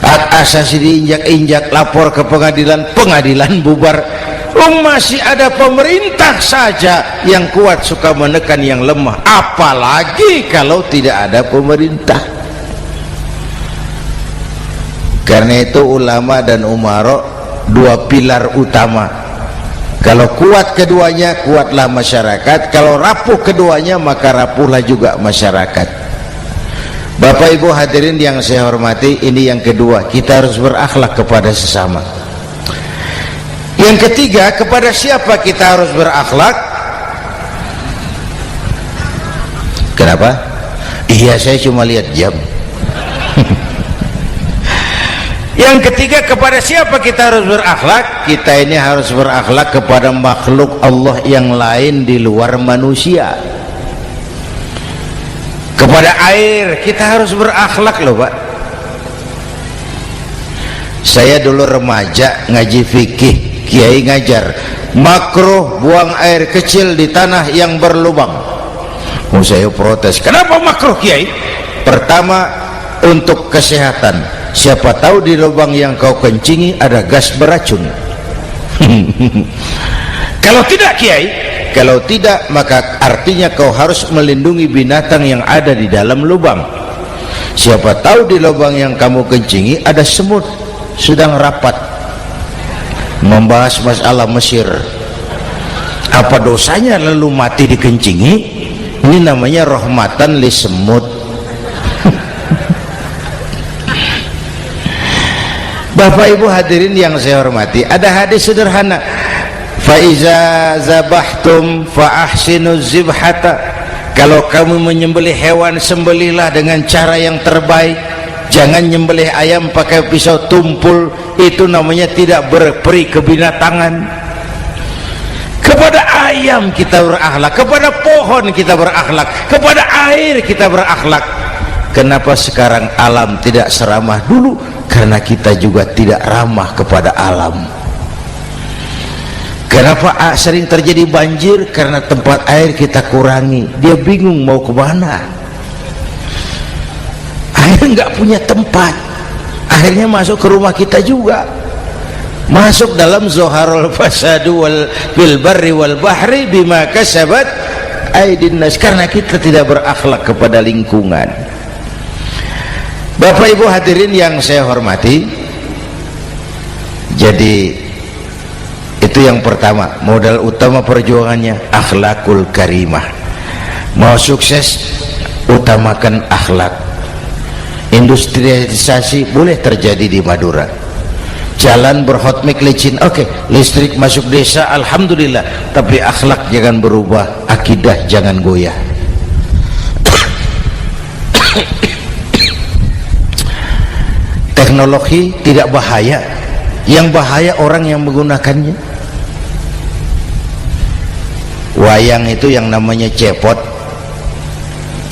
Hak asasi diinjak-injak, lapor ke pengadilan, pengadilan bubar. Masih ada pemerintah saja yang kuat suka menekan yang lemah, apalagi kalau tidak ada pemerintah. Karena itu ulama dan umara dua pilar utama. Kalau kuat keduanya, kuatlah masyarakat. Kalau rapuh keduanya, maka rapuhlah juga masyarakat. Bapak Ibu hadirin yang saya hormati, ini yang kedua, kita harus berakhlak kepada sesama. Yang ketiga, kepada siapa kita harus berakhlak? Kenapa? Iya, saya cuma lihat jam. Yang ketiga, kepada siapa kita harus berakhlak? Kita ini harus berakhlak kepada makhluk Allah yang lain di luar manusia. Kepada air kita harus berakhlak loh Pak. Saya dulu remaja ngaji fikih, kiai ngajar makruh buang air kecil di tanah yang berlubang. Saya protes, kenapa makruh kiai? Pertama, untuk kesehatan. Siapa tahu di lubang yang kau kencingi ada gas beracun. Kalau tidak kiai, kalau tidak maka artinya kau harus melindungi binatang yang ada di dalam lubang. Siapa tahu di lubang yang kamu kencingi ada semut sedang rapat membahas masalah Mesir. Apa dosanya lalu mati dikencingi? Ini namanya rahmatan li semut. Bapak Ibu hadirin yang saya hormati, ada hadis sederhana, faiza zabahtum fa ahsinu zibhata. Kalau kamu menyembelih hewan, sembelihlah dengan cara yang terbaik. Jangan nyembelih ayam pakai pisau tumpul, itu namanya tidak berperi kebinatangan. Kepada ayam kita berakhlak, kepada pohon kita berakhlak, kepada air kita berakhlak. Kenapa sekarang alam tidak seramah dulu? Karena kita juga tidak ramah kepada alam. Kenapa sering terjadi banjir? Karena tempat air kita kurangi. Dia bingung mau kemana. Air nggak punya tempat, akhirnya masuk ke rumah kita juga, masuk dalam zoharul fasadu wal bil barri wal bahri bima kasabat aydin nas, karena kita tidak berakhlak kepada lingkungan. Bapak Ibu hadirin yang saya hormati, jadi itu yang pertama, modal utama perjuangannya akhlakul karimah. Mau sukses, utamakan akhlak. Industrialisasi boleh terjadi di Madura, jalan berhotmik licin, oke, listrik masuk desa, alhamdulillah, tapi akhlak jangan berubah, akidah jangan goyah. Teknologi tidak bahaya, yang bahaya orang yang menggunakannya. Wayang itu yang namanya cepot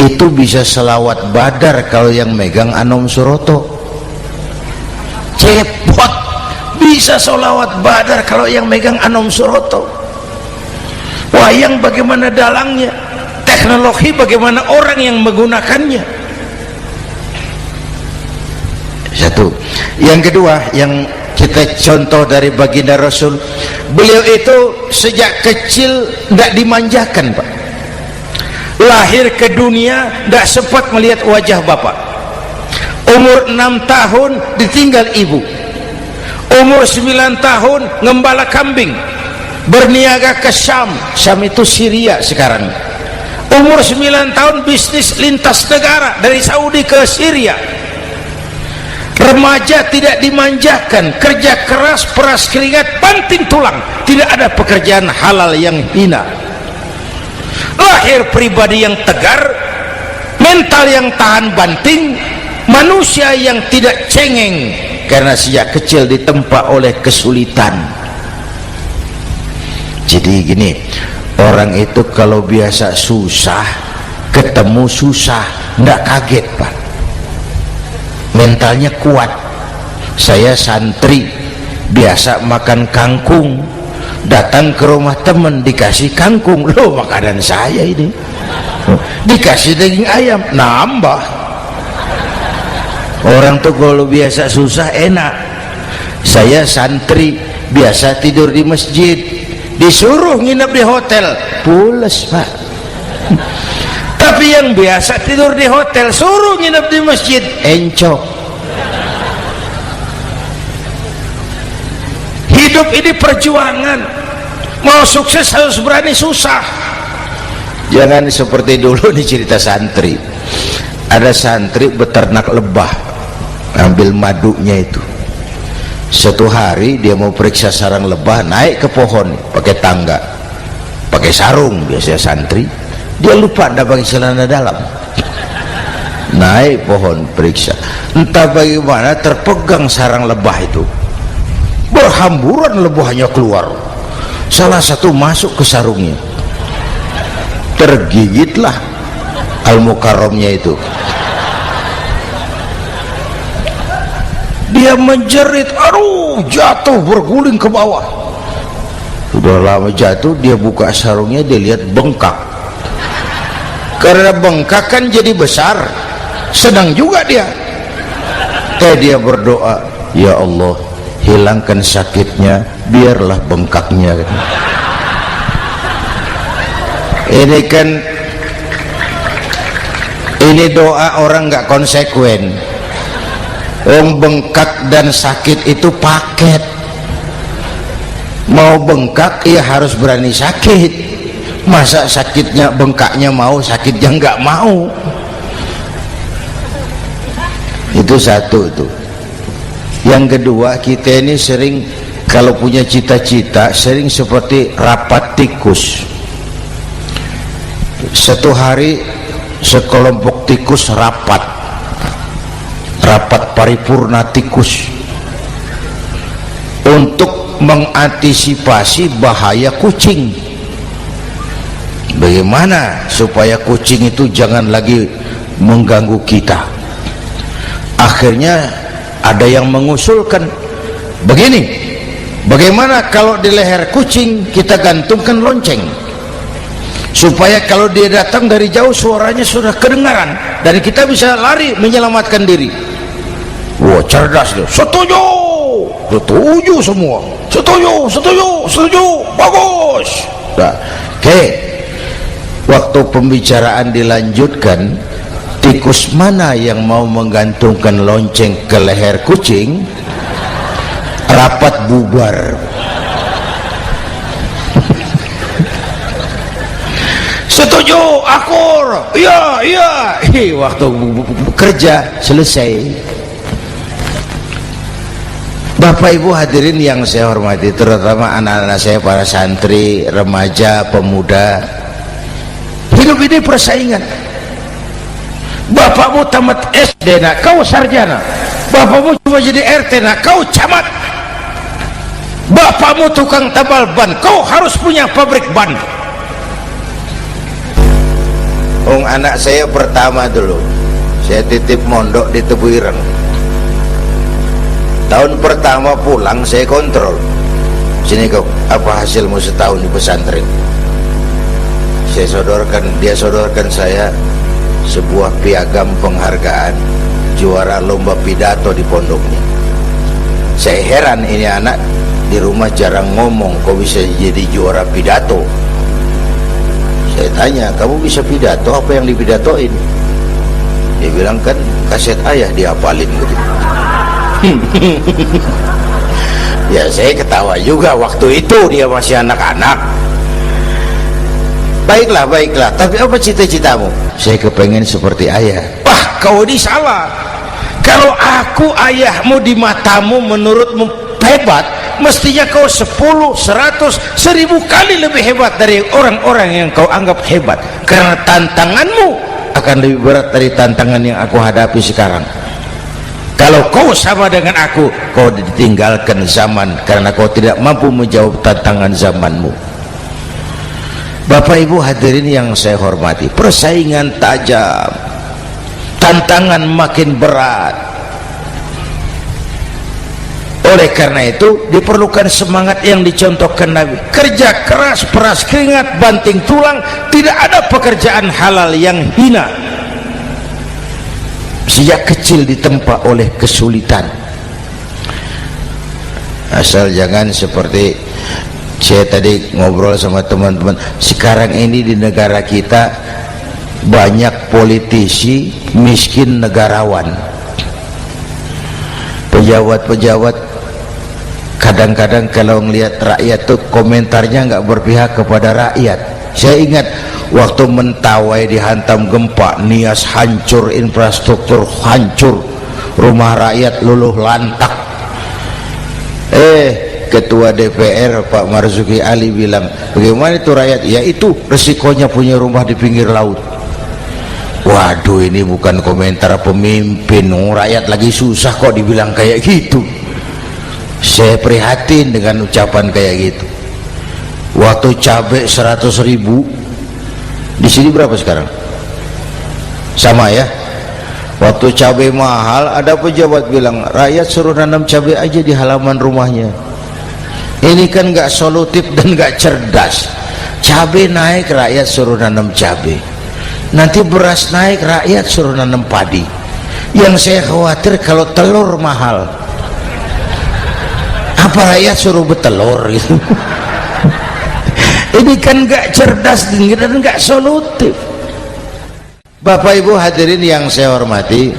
itu bisa selawat badar kalau yang megang Anom Suroto. Cepot bisa selawat badar kalau yang megang Anom Suroto. Wayang bagaimana dalangnya, teknologi bagaimana orang yang menggunakannya. Satu. Yang kedua yang kita contoh dari baginda Rasul, beliau itu sejak kecil tidak dimanjakan, Pak. Lahir ke dunia tidak sempat melihat wajah bapak. Umur 6 tahun ditinggal ibu. Umur 9 tahun ngembala kambing, berniaga ke Syam. Syam itu Syria sekarang. Umur 9 tahun bisnis lintas negara dari Saudi ke Syria. Remaja tidak dimanjakan, kerja keras, peras keringat, banting tulang, tidak ada pekerjaan halal yang hina. Lahir pribadi yang tegar, mental yang tahan banting, manusia yang tidak cengeng karena sejak kecil ditempa oleh kesulitan. Jadi gini, orang itu kalau biasa susah, ketemu susah, nggak kaget, Pak. Mentalnya kuat. Saya santri biasa makan kangkung, datang ke rumah teman dikasih kangkung, loh makanan saya ini, dikasih daging ayam nambah. Orang tuh kalau biasa susah enak. Saya santri biasa tidur di masjid, disuruh nginep di hotel, pules, Pak. Tapi yang biasa tidur di hotel suruh nginep di masjid, encok. Hidup ini perjuangan, mau sukses harus berani susah. Jangan seperti dulu nih cerita santri. Ada santri beternak lebah, ambil madunya itu. Satu hari dia mau periksa sarang lebah, naik ke pohon pakai tangga, pakai sarung biasanya santri. Dia lupa ada pakai celana dalam, naik pohon periksa, entah bagaimana terpegang sarang lebah itu, berhamburan lebahnya keluar, salah satu masuk ke sarungnya, tergigitlah Al-Mukarramnya itu. Dia menjerit, aduh, jatuh berguling ke bawah. Sudah lama jatuh, dia buka sarungnya, dia lihat bengkak. Karena bengkak kan jadi besar, senang juga dia. Dia berdoa, ya Allah, hilangkan sakitnya, biarlah bengkaknya. Ini kan, ini doa orang nggak konsekuen. Bengkak dan sakit itu paket. Mau bengkak ya harus berani sakit. Masa sakitnya bengkaknya mau, sakitnya nggak mau. Itu satu itu. Yang kedua, kita ini sering kalau punya cita-cita sering seperti rapat tikus. Satu hari sekelompok tikus rapat paripurna tikus untuk mengantisipasi bahaya kucing. Bagaimana supaya kucing itu jangan lagi mengganggu kita? Akhirnya ada yang mengusulkan begini, bagaimana kalau di leher kucing kita gantungkan lonceng, supaya kalau dia datang dari jauh suaranya sudah kedengaran dan kita bisa lari menyelamatkan diri. Wah, cerdas dia. Setuju, setuju semua. Setuju, setuju, setuju. Bagus. Nah, oke. Waktu pembicaraan dilanjutkan, tikus mana yang mau menggantungkan lonceng ke leher kucing? Rapat bubar. Setuju, akur. Iya, iya. Waktu kerja selesai. Bapak Ibu hadirin yang saya hormati, terutama anak-anak saya, para santri, remaja, pemuda. Hidup ini persaingan. Bapakmu tamat SD, nak, kau sarjana. Bapakmu cuma jadi RT, nak, kau camat. Bapakmu tukang tabal ban, kau harus punya pabrik ban. Anak saya pertama dulu saya titip mondok di Tebu Ireng. Tahun pertama pulang saya kontrol, sini kau, apa hasilmu setahun di pesantren? Dia sodorkan saya sebuah piagam penghargaan juara lomba pidato di pondoknya. Saya heran, ini anak di rumah jarang ngomong, kok bisa jadi juara pidato? Saya tanya, kamu bisa pidato, apa yang dipidatoin? Dia bilang, kan kaset ayah dihafalin gitu. Ya saya ketawa juga, waktu itu dia masih anak-anak. Baiklah, tapi apa cita-citamu? Saya kepengen seperti ayah. Wah, kau ini salah. Kalau aku ayahmu di matamu menurutmu hebat, mestinya kau 10, 100, 1000 kali lebih hebat dari orang-orang yang kau anggap hebat, karena tantanganmu akan lebih berat dari tantangan yang aku hadapi sekarang. Kalau kau sama dengan aku, kau ditinggalkan zaman karena kau tidak mampu menjawab tantangan zamanmu. Bapak Ibu hadirin yang saya hormati, persaingan tajam, tantangan makin berat. Oleh karena itu diperlukan semangat yang dicontohkan Nabi. Kerja keras, peras keringat, banting tulang. Tidak ada pekerjaan halal yang hina. Sejak kecil ditempa oleh kesulitan. Asal jangan seperti saya tadi ngobrol sama teman-teman, sekarang ini di negara kita banyak politisi miskin negarawan. Pejabat-pejabat kadang-kadang kalau ngelihat rakyat tuh komentarnya nggak berpihak kepada rakyat. Saya ingat waktu Mentawai dihantam gempa, Nias hancur, infrastruktur hancur, rumah rakyat luluh lantak. Ketua DPR Pak Marzuki Ali bilang, bagaimana itu rakyat? Ya itu resikonya punya rumah di pinggir laut. Waduh, ini bukan komentar pemimpin, rakyat lagi susah kok dibilang kayak gitu. Saya prihatin dengan ucapan kayak gitu. Waktu cabai 100.000, di sini berapa sekarang? Sama ya. Waktu cabai mahal, ada pejabat bilang, rakyat suruh nanam cabai aja di halaman rumahnya. Ini kan nggak solutif dan nggak cerdas. Cabai naik, rakyat suruh nanam cabai. Nanti beras naik, rakyat suruh nanam padi. Yang saya khawatir kalau telur mahal, apa rakyat suruh bertelur gitu? Ini kan nggak cerdas dan nggak solutif. Bapak Ibu hadirin yang saya hormati,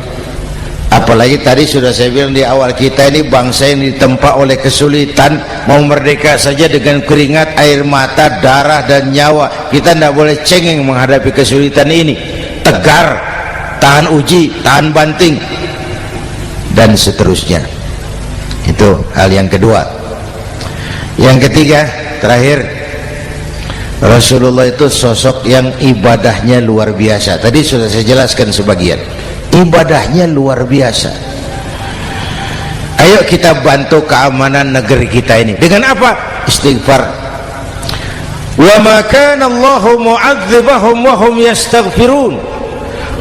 apalagi tadi sudah saya bilang di awal, kita ini bangsa yang ditempa oleh kesulitan. Mau merdeka saja dengan keringat, air mata, darah dan nyawa. Kita tidak boleh cengeng menghadapi kesulitan ini. Tegar, tahan uji, tahan banting, dan seterusnya. Itu hal yang kedua. Yang ketiga, terakhir, Rasulullah itu sosok yang ibadahnya luar biasa. Tadi sudah saya jelaskan sebagian. Ibadahnya luar biasa. Ayo kita bantu keamanan negeri kita ini. Dengan apa? Istighfar. Wa ma kana Allahu mu'adzibahum wa hum yastaghfirun.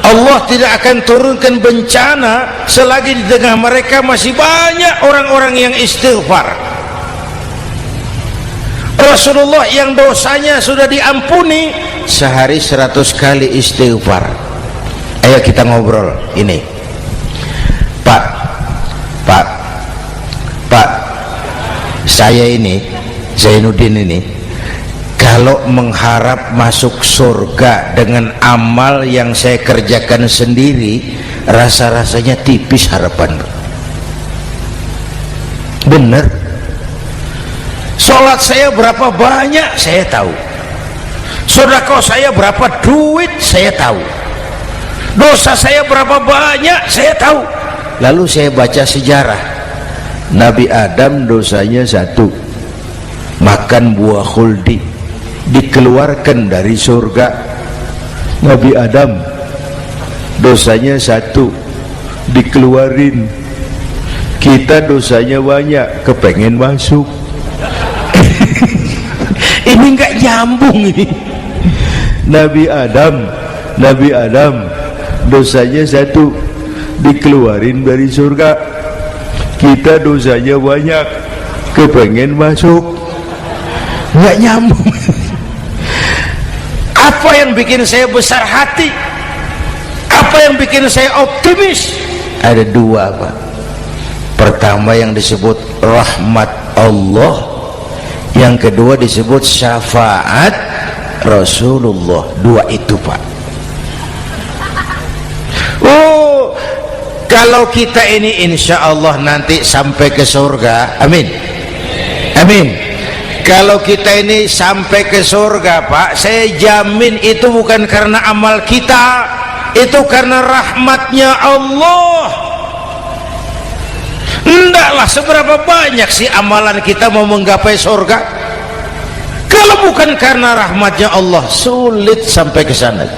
Allah tidak akan turunkan bencana selagi di tengah mereka masih banyak orang-orang yang istighfar. Rasulullah yang dosanya sudah diampuni sehari 100 kali istighfar. Ayo kita ngobrol ini. Pak, saya ini Zainuddin ini, kalau mengharap masuk surga dengan amal yang saya kerjakan sendiri, rasa-rasanya tipis harapan. Bener. Sholat saya berapa banyak saya tahu, sedekah saya berapa duit saya tahu, dosa saya berapa banyak saya tahu. Lalu saya baca sejarah, Nabi Adam dosanya 1, makan buah khuldi, dikeluarkan dari surga. Nabi Adam dosanya 1, dikeluarin. Kita dosanya banyak, kepengen masuk. Ini nggak nyambung ini. Nabi Adam Nabi Adam dosanya satu, dikeluarin dari surga. Kita dosanya banyak, kepengen masuk, nggak nyambung. Apa yang bikin saya besar hati? Apa yang bikin saya optimis? Ada dua, Pak. Pertama yang disebut rahmat Allah, yang kedua disebut syafaat Rasulullah. Dua itu, Pak. Oh, kalau kita ini insya Allah nanti sampai ke surga, amin, amin. Kalau kita ini sampai ke surga, Pak, saya jamin itu bukan karena amal kita, itu karena rahmatnya Allah. Hendaklah seberapa banyak sih amalan kita mau menggapai surga? Kalau bukan karena rahmatnya Allah, sulit sampai ke sana.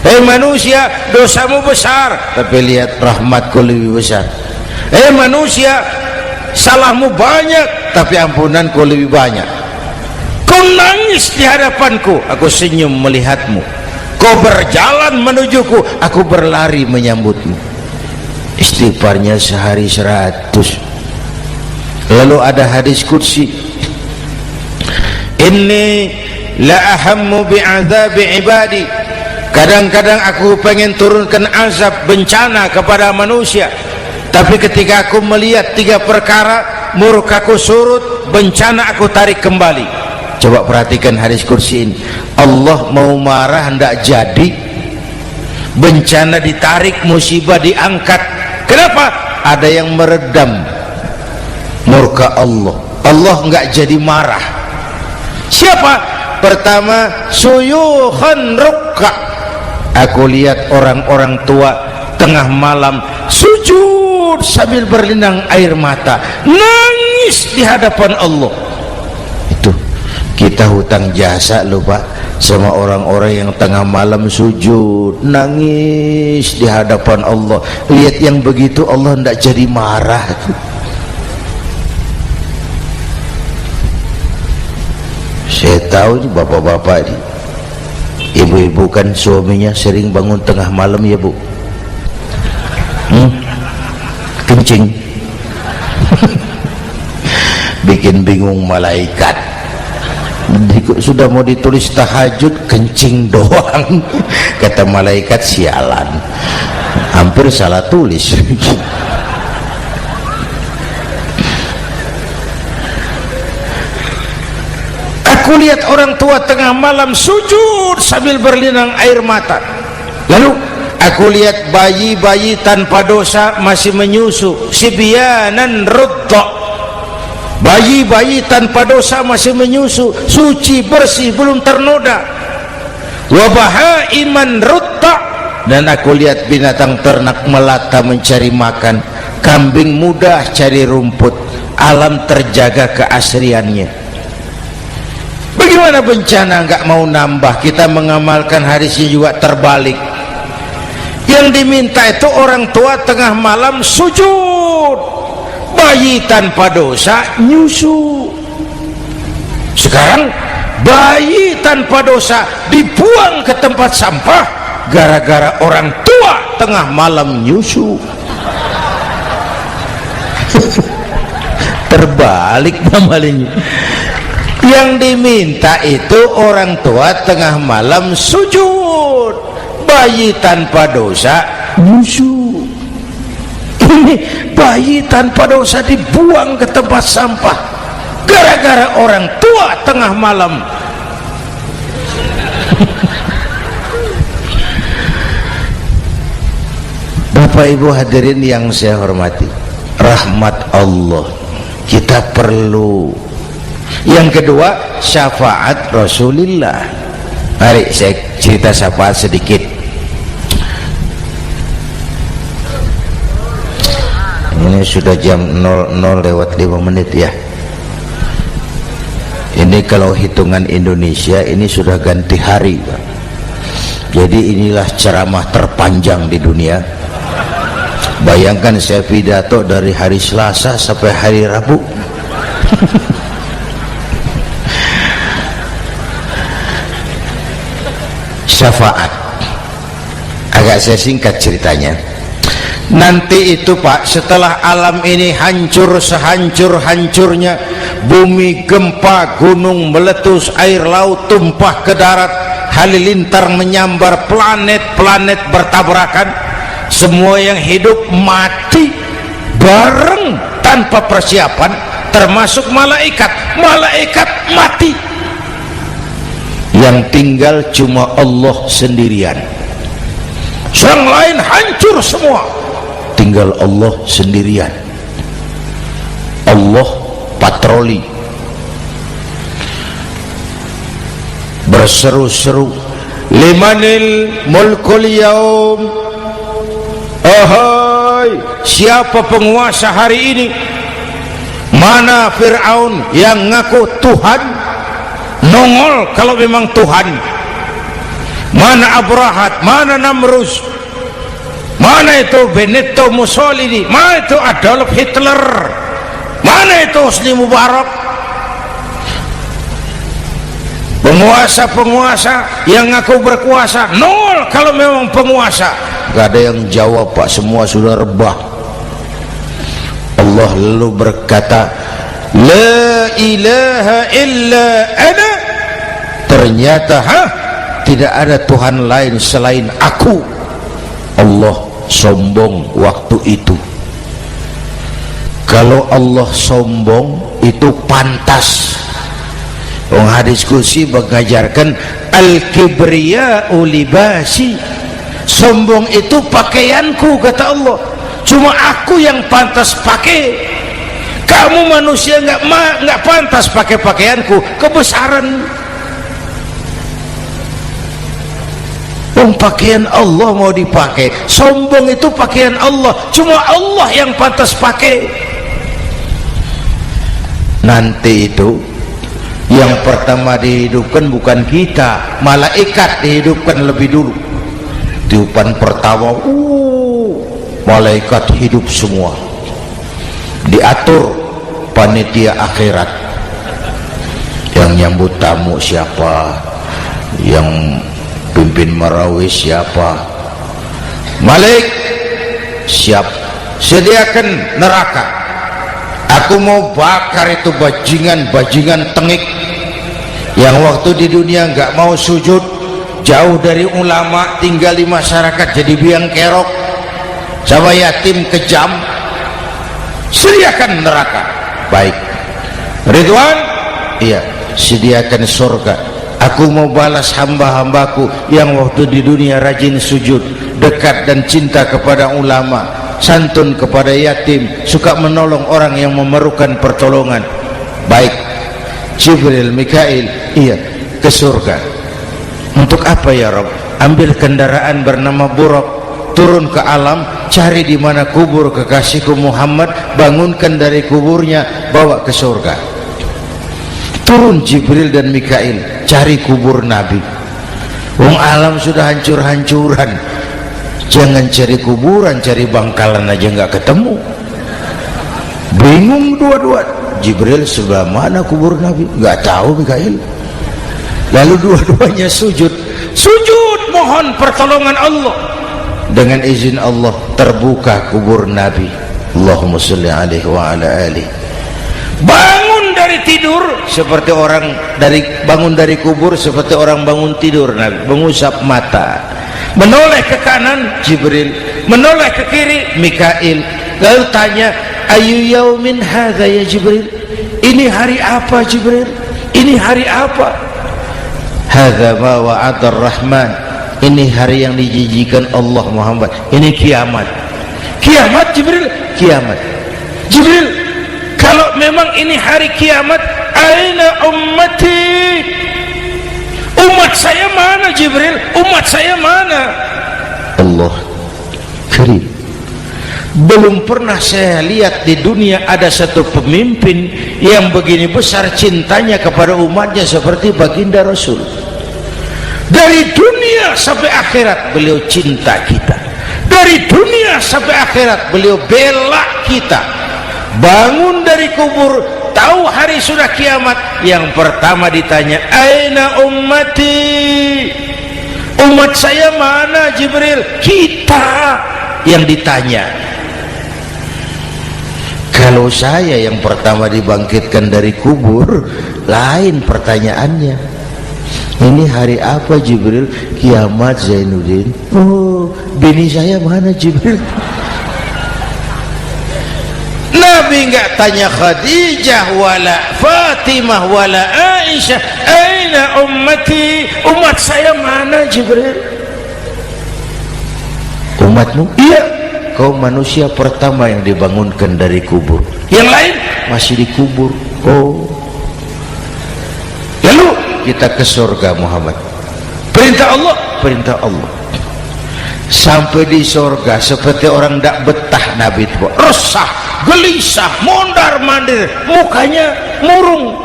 Hei manusia, dosamu besar, tapi lihat rahmatku lebih besar. Hei manusia, salahmu banyak, tapi ampunanku lebih banyak. Kau nangis di hadapanku, aku senyum melihatmu. Kau berjalan menujuku, aku berlari menyambutmu. Istighfarnya sehari 100. Lalu ada hadis qudsi, inni la ahammu bi'adzabi ibadi. Kadang-kadang aku pengen turunkan azab, bencana kepada manusia, tapi ketika aku melihat 3 perkara, murkaku surut, bencana aku tarik kembali. Coba perhatikan hadis kursi ini. Allah mau marah hendak jadi, bencana ditarik, musibah diangkat. Kenapa? Ada yang meredam murka Allah. Allah enggak jadi marah. Siapa? Pertama, suyukhan rukka. Aku lihat orang-orang tua tengah malam sujud sambil berlinang air mata, nangis di hadapan Allah. Itu kita hutang jasa loh, Pak, sama orang-orang yang tengah malam sujud nangis di hadapan Allah. Lihat yang begitu Allah tidak jadi marah. Saya tahu nih bapak-bapak ini, ibu-ibu kan suaminya sering bangun tengah malam ya, Bu. Kencing. Bikin bingung malaikat. Sudah mau ditulis tahajud, kencing doang. Kata malaikat, sialan, hampir salah tulis. Aku lihat orang tua tengah malam sujud sambil berlinang air mata. Lalu aku lihat bayi-bayi tanpa dosa masih menyusu, sibyanan rutta. Bayi-bayi tanpa dosa masih menyusu, suci bersih, belum ternoda. Wa bahaiman rutta. Dan aku lihat binatang ternak melata mencari makan, kambing mudah cari rumput, alam terjaga keasriannya. Bagaimana bencana nggak mau nambah? Kita mengamalkan hadisnya juga terbalik. Yang diminta itu orang tua tengah malam sujud, bayi tanpa dosa nyusu. Sekarang bayi tanpa dosa dibuang ke tempat sampah gara-gara orang tua tengah malam nyusu. Terbalik namanya. Yang diminta itu orang tua tengah malam sujud, bayi tanpa dosa nyusu. Ini bayi tanpa dosa dibuang ke tempat sampah gara-gara orang tua tengah malam. Bapak Ibu hadirin yang saya hormati, rahmat Allah kita perlu. Yang kedua, syafaat Rasulullah. Mari saya cerita syafaat sedikit. Ini sudah jam 00:05 ya. Ini kalau hitungan Indonesia ini sudah ganti hari, Pak. Jadi inilah ceramah terpanjang di dunia. Bayangkan saya pidato dari hari Selasa sampai hari Rabu. Syafaat. saya singkat ceritanya. Nanti itu Pak, setelah alam ini hancur sehancur-hancurnya, bumi gempa, gunung meletus, air laut tumpah ke darat, halilintar menyambar, planet-planet bertabrakan, semua yang hidup mati bareng tanpa persiapan, termasuk malaikat mati. Yang tinggal cuma Allah sendirian, yang lain hancur semua, tinggal Allah sendirian. Allah patroli berseru-seru, limanil mulkul yaum, ahai siapa penguasa hari ini? Mana Fir'aun yang ngaku Tuhan, nongol kalau memang Tuhan. Mana Abrahat, mana Namrus, mana itu Benito Mussolini, mana itu Adolf Hitler, mana itu Hosni Mubarak. Penguasa-penguasa yang ngaku berkuasa, nol kalau memang penguasa. Gak ada yang jawab Pak, semua sudah rebah. Allah lalu berkata, la ilaha illa ana. Ternyata tidak ada Tuhan lain selain aku. Allah sombong waktu itu. Kalau Allah sombong itu pantas. Hadis kursi mengajarkan al-kibriya'u libasi, sombong itu pakaianku, kata Allah. Cuma aku yang pantas pakai. Kamu manusia nggak pantas pakai pakaianku, kebesaran. Pakaian Allah mau dipakai, sombong itu pakaian Allah, cuma Allah yang pantas pakai. Nanti itu yang pertama dihidupkan bukan kita, malaikat dihidupkan lebih dulu. Tiupan pertama, malaikat hidup semua, diatur panitia akhirat. Yang nyambut tamu siapa, yang pimpin marawis siapa, Malik siap, sediakan neraka, aku mau bakar itu bajingan tengik yang waktu di dunia nggak mau sujud, jauh dari ulama, tinggal di masyarakat jadi biang kerok, sama yatim kejam. Sediakan neraka. Baik Ridwan, iya, sediakan surga. Aku mau balas hamba-hambaku yang waktu di dunia rajin sujud, dekat dan cinta kepada ulama, santun kepada yatim, suka menolong orang yang memerlukan pertolongan. Baik Jibril, Mikail, iya, ke surga. Untuk apa ya Rabb? Ambil kendaraan bernama Buraq, turun ke alam, cari di mana kubur kekasihku Muhammad, bangunkan dari kuburnya, bawa ke surga. Turun Jibril dan Mikail, cari kubur Nabi. Wong alam sudah hancur-hancuran, jangan cari kuburan, cari bangkalan aja nggak ketemu. Bingung dua-dua. Jibril sebelah mana kubur Nabi? Nggak tahu Mikail. Lalu dua-duanya sujud mohon pertolongan Allah. Dengan izin Allah terbuka kubur Nabi. Allahumma sholli alaihi wa ala alihi. Bangun dari tidur seperti orang bangun dari kubur seperti orang bangun tidur, Nabi mengusap mata, menoleh ke kanan Jibril, menoleh ke kiri Mikail, lalu tanya, ayu yaumin hadza ya Jibril, ini hari apa Jibril, ini hari apa? Hadza ma wa'ada ar-Rahman, ini hari yang dijanjikan Allah Muhammad, ini kiamat. Kiamat Jibril, kiamat. Jibril, kalau memang ini hari kiamat, aina ummati, umat saya mana Jibril, umat saya mana? Allah karim, belum pernah saya lihat di dunia ada satu pemimpin yang begini besar cintanya kepada umatnya seperti baginda Rasul. Dari dunia sampai akhirat beliau cinta kita, dari dunia sampai akhirat beliau bela kita. Bangun dari kubur, tahu hari sudah kiamat, yang pertama ditanya, aina ummati, Umat saya mana Jibril? Kita yang ditanya. Kalau saya yang pertama dibangkitkan dari kubur, lain pertanyaannya. Ini hari apa Jibril? Kiamat Zainuddin. Oh, bini saya mana Jibril? Nabi enggak tanya Khadijah wala Fatimah wala Aisyah, aina ummati, umat saya mana Jibril? Umatmu? Iya, kau manusia pertama yang dibangunkan dari kubur, yang lain masih dikubur. Oh, lalu kita ke surga Muhammad, perintah Allah, perintah Allah. Sampai di surga seperti orang tidak betah Nabi itu, resah, gelisah, mondar mandir, mukanya murung.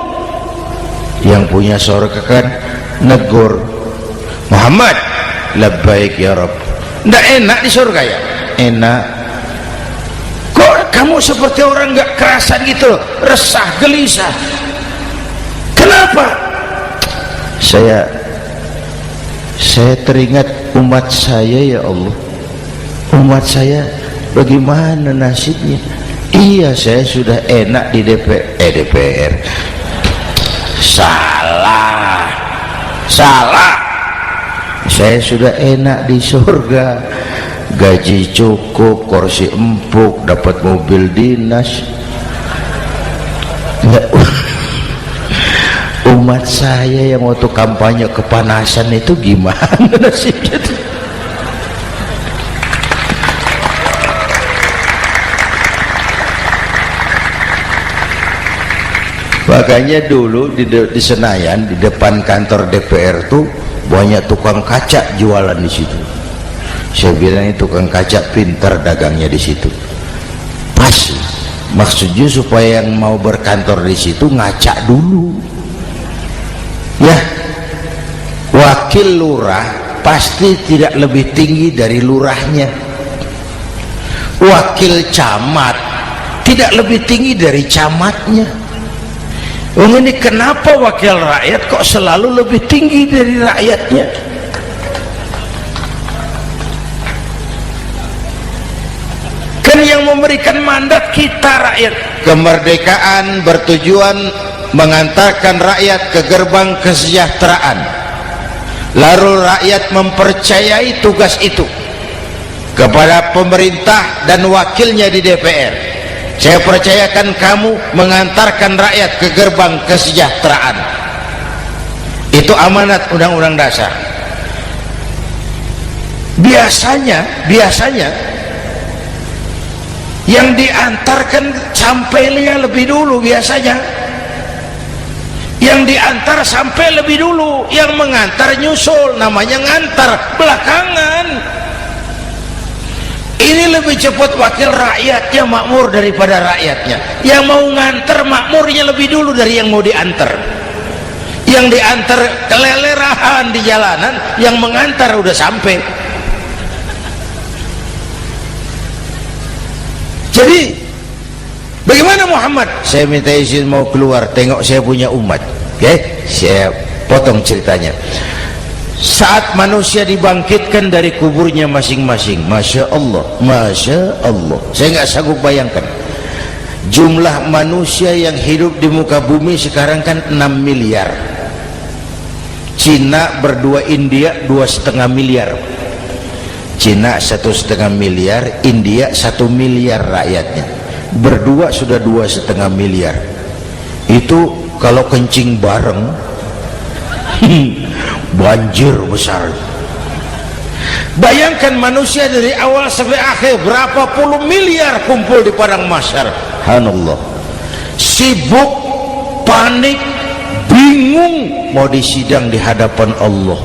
Yang punya surga kan negur, Muhammad, labbaik ya Rabb. Tidak enak di surga ya? Enak. Kok kamu seperti orang nggak kerasan gitu, resah, gelisah? Kenapa? Saya teringat umat saya ya Allah. Umat saya bagaimana nasibnya? Iya, saya sudah enak di DPR. Salah. Saya sudah enak di surga, gaji cukup, kursi empuk, dapat mobil dinas. Umat saya yang waktu kampanye kepanasan itu gimana nasibnya itu? Makanya dulu di Senayan, di depan kantor DPR tuh banyak tukang kaca jualan di situ. Saya bilang itu tukang kaca pintar dagangnya di situ. Pas, maksudnya supaya yang mau berkantor di situ ngaca dulu. Ya, wakil lurah pasti tidak lebih tinggi dari lurahnya. Wakil camat tidak lebih tinggi dari camatnya. Oh, ini kenapa wakil rakyat kok selalu lebih tinggi dari rakyatnya? Kan yang memberikan mandat kita rakyat. Kemerdekaan bertujuan mengantarkan rakyat ke gerbang kesejahteraan, lalu rakyat mempercayai tugas itu kepada pemerintah dan wakilnya di DPR. Saya percayakan kamu mengantarkan rakyat ke gerbang kesejahteraan. Itu amanat Undang-Undang Dasar. Biasanya yang diantarkan sampainya lebih dulu, biasanya yang diantar sampai lebih dulu, yang mengantar nyusul, namanya ngantar belakangan. Ini lebih cepat wakil rakyatnya makmur daripada rakyatnya. Yang mau ngantar makmurnya lebih dulu dari yang mau diantar. Yang diantar kelelerahan di jalanan, yang mengantar udah sampai. Jadi bagaimana Muhammad? Saya minta izin mau keluar, tengok saya punya umat. Oke, saya potong ceritanya. Saat manusia dibangkitkan dari kuburnya masing-masing, Masya Allah, Masya Allah, saya nggak sanggup bayangkan jumlah manusia yang hidup di muka bumi sekarang kan 6 miliar. Cina berdua, India 2,5 miliar. Cina 1,5 miliar, India 1 miliar rakyatnya. Berdua sudah 2,5 miliar. Itu kalau kencing bareng banjir besar. Bayangkan manusia dari awal sampai akhir berapa puluh miliar kumpul di padang mahsyar. Subhanallah, sibuk, panik, bingung mau disidang di hadapan Allah.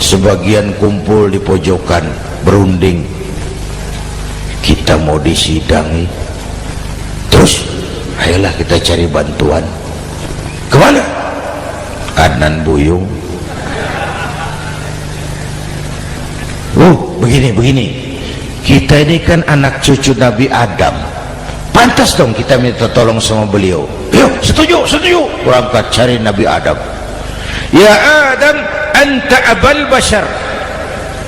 Sebagian kumpul di pojokan berunding, kita mau disidangi. Terus ayolah kita cari bantuan. Kemana? Adnan Buyung. Begini, kita ini kan anak cucu Nabi Adam, pantas dong kita minta tolong sama beliau. Yuk, setuju, berangkat cari Nabi Adam. Ya Adam, anta abal bashar.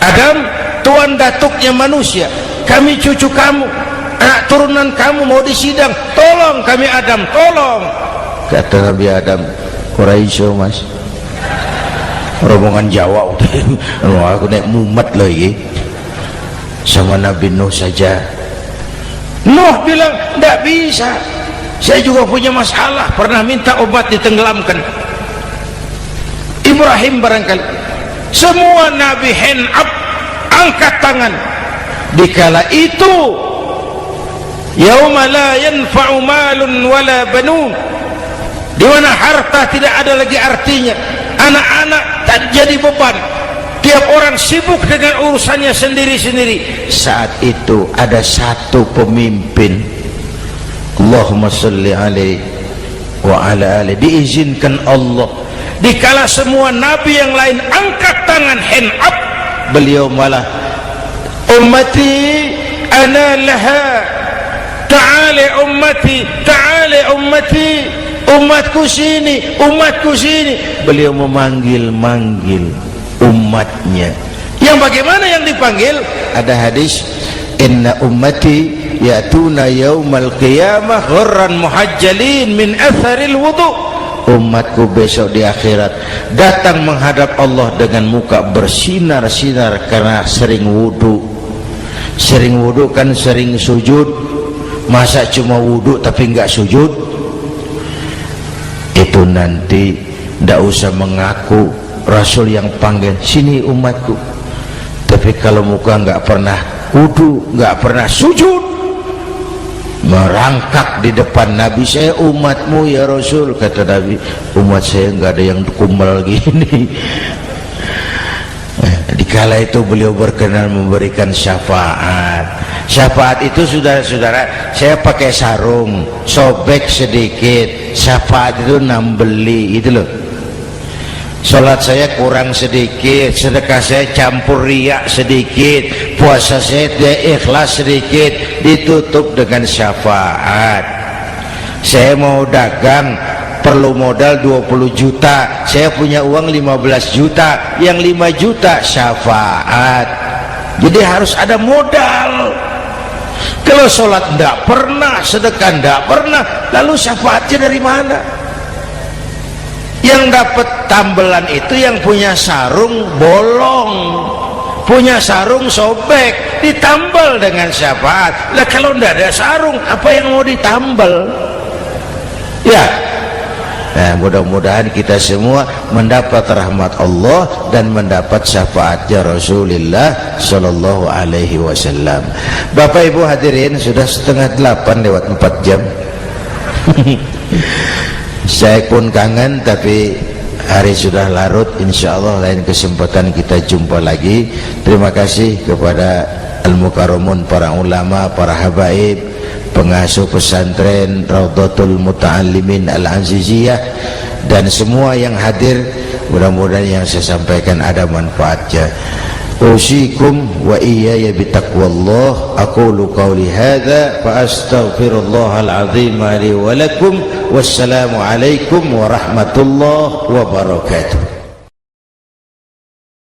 Adam, tuan datuknya manusia, kami cucu kamu, anak turunan kamu mau disidang, tolong kami Adam, tolong. Kata Nabi Adam, Quraisy mas, rombongan Jawa udah aku naik mumet lagi sama Nabi Nuh saja. Nuh bilang tidak bisa, saya juga punya masalah, pernah minta obat ditenggelamkan. Ibrahim barangkali, semua Nabi hand up, angkat tangan. Dikala itu yauma la yanfa'u malun wala banun, di mana harta tidak ada lagi artinya, anak-anak tak jadi beban, tiap orang sibuk dengan urusannya sendiri-sendiri. Saat itu ada satu pemimpin, Allahumma salli alaihi wa ala alihi, diizinkan Allah. Dikala semua nabi yang lain angkat tangan hand up, beliau malah ummati ana laha, ta'ali ummati, ta'ali ummati, umatku sini, umatku sini. Beliau memanggil-manggil umatnya. Yang bagaimana yang dipanggil? Ada hadis, inna ummati ya'tuna yaumal qiyamah ghurran muhajjalin min atharil wudu. Umatku besok di akhirat datang menghadap Allah dengan muka bersinar-sinar karena sering wudu. Sering wudu kan sering sujud, masa cuma wudu tapi enggak sujud? Itu nanti enggak usah mengaku Rasul yang panggil, sini umatku, tapi kalau muka enggak pernah wudu, enggak pernah sujud, merangkak di depan Nabi, saya umatmu ya Rasul. Kata Nabi, umat saya enggak ada yang kumbal gini. Dikala itu beliau berkenan memberikan syafaat. Syafaat itu saudara-saudara, saya pakai sarung, sobek sedikit, syafaat itu nambeli itu loh. Salat saya kurang sedikit, sedekah saya campur riak sedikit, puasa saya tidak ikhlas sedikit, ditutup dengan syafaat. Saya mau dagang, perlu modal 20 juta, saya punya uang 15 juta, yang 5 juta syafaat. Jadi harus ada modal. Kalau sholat tidak pernah, sedekah tidak pernah, lalu syafaatnya dari mana? Yang dapat tambelan itu yang punya sarung bolong, punya sarung sobek, ditambal dengan syafaat. Lah kalau tidak ada sarung, apa yang mau ditambal? Ya. Nah, mudah-mudahan kita semua mendapat rahmat Allah dan mendapat syafaatnya Rasulullah Sallallahu Alaihi Wasallam. Bapak Ibu hadirin, sudah 7:30 lewat 4 jam. Saya pun kangen, tapi hari sudah larut. Insya Allah lain kesempatan kita jumpa lagi. Terima kasih kepada Al-Mukarramun, para ulama, para habaib, pengasuh pesantren Raudhatul Muta'allimin Al-Aziziyah, dan semua yang hadir. Mudah-mudahan yang saya sampaikan ada manfaatnya. Usikum wa iyaya bitaqwallah. Aqulu qawli hadza fa astaghfirullahal azim li wa lakum. Wassalamu alaikum warahmatullahi wabarakatuh.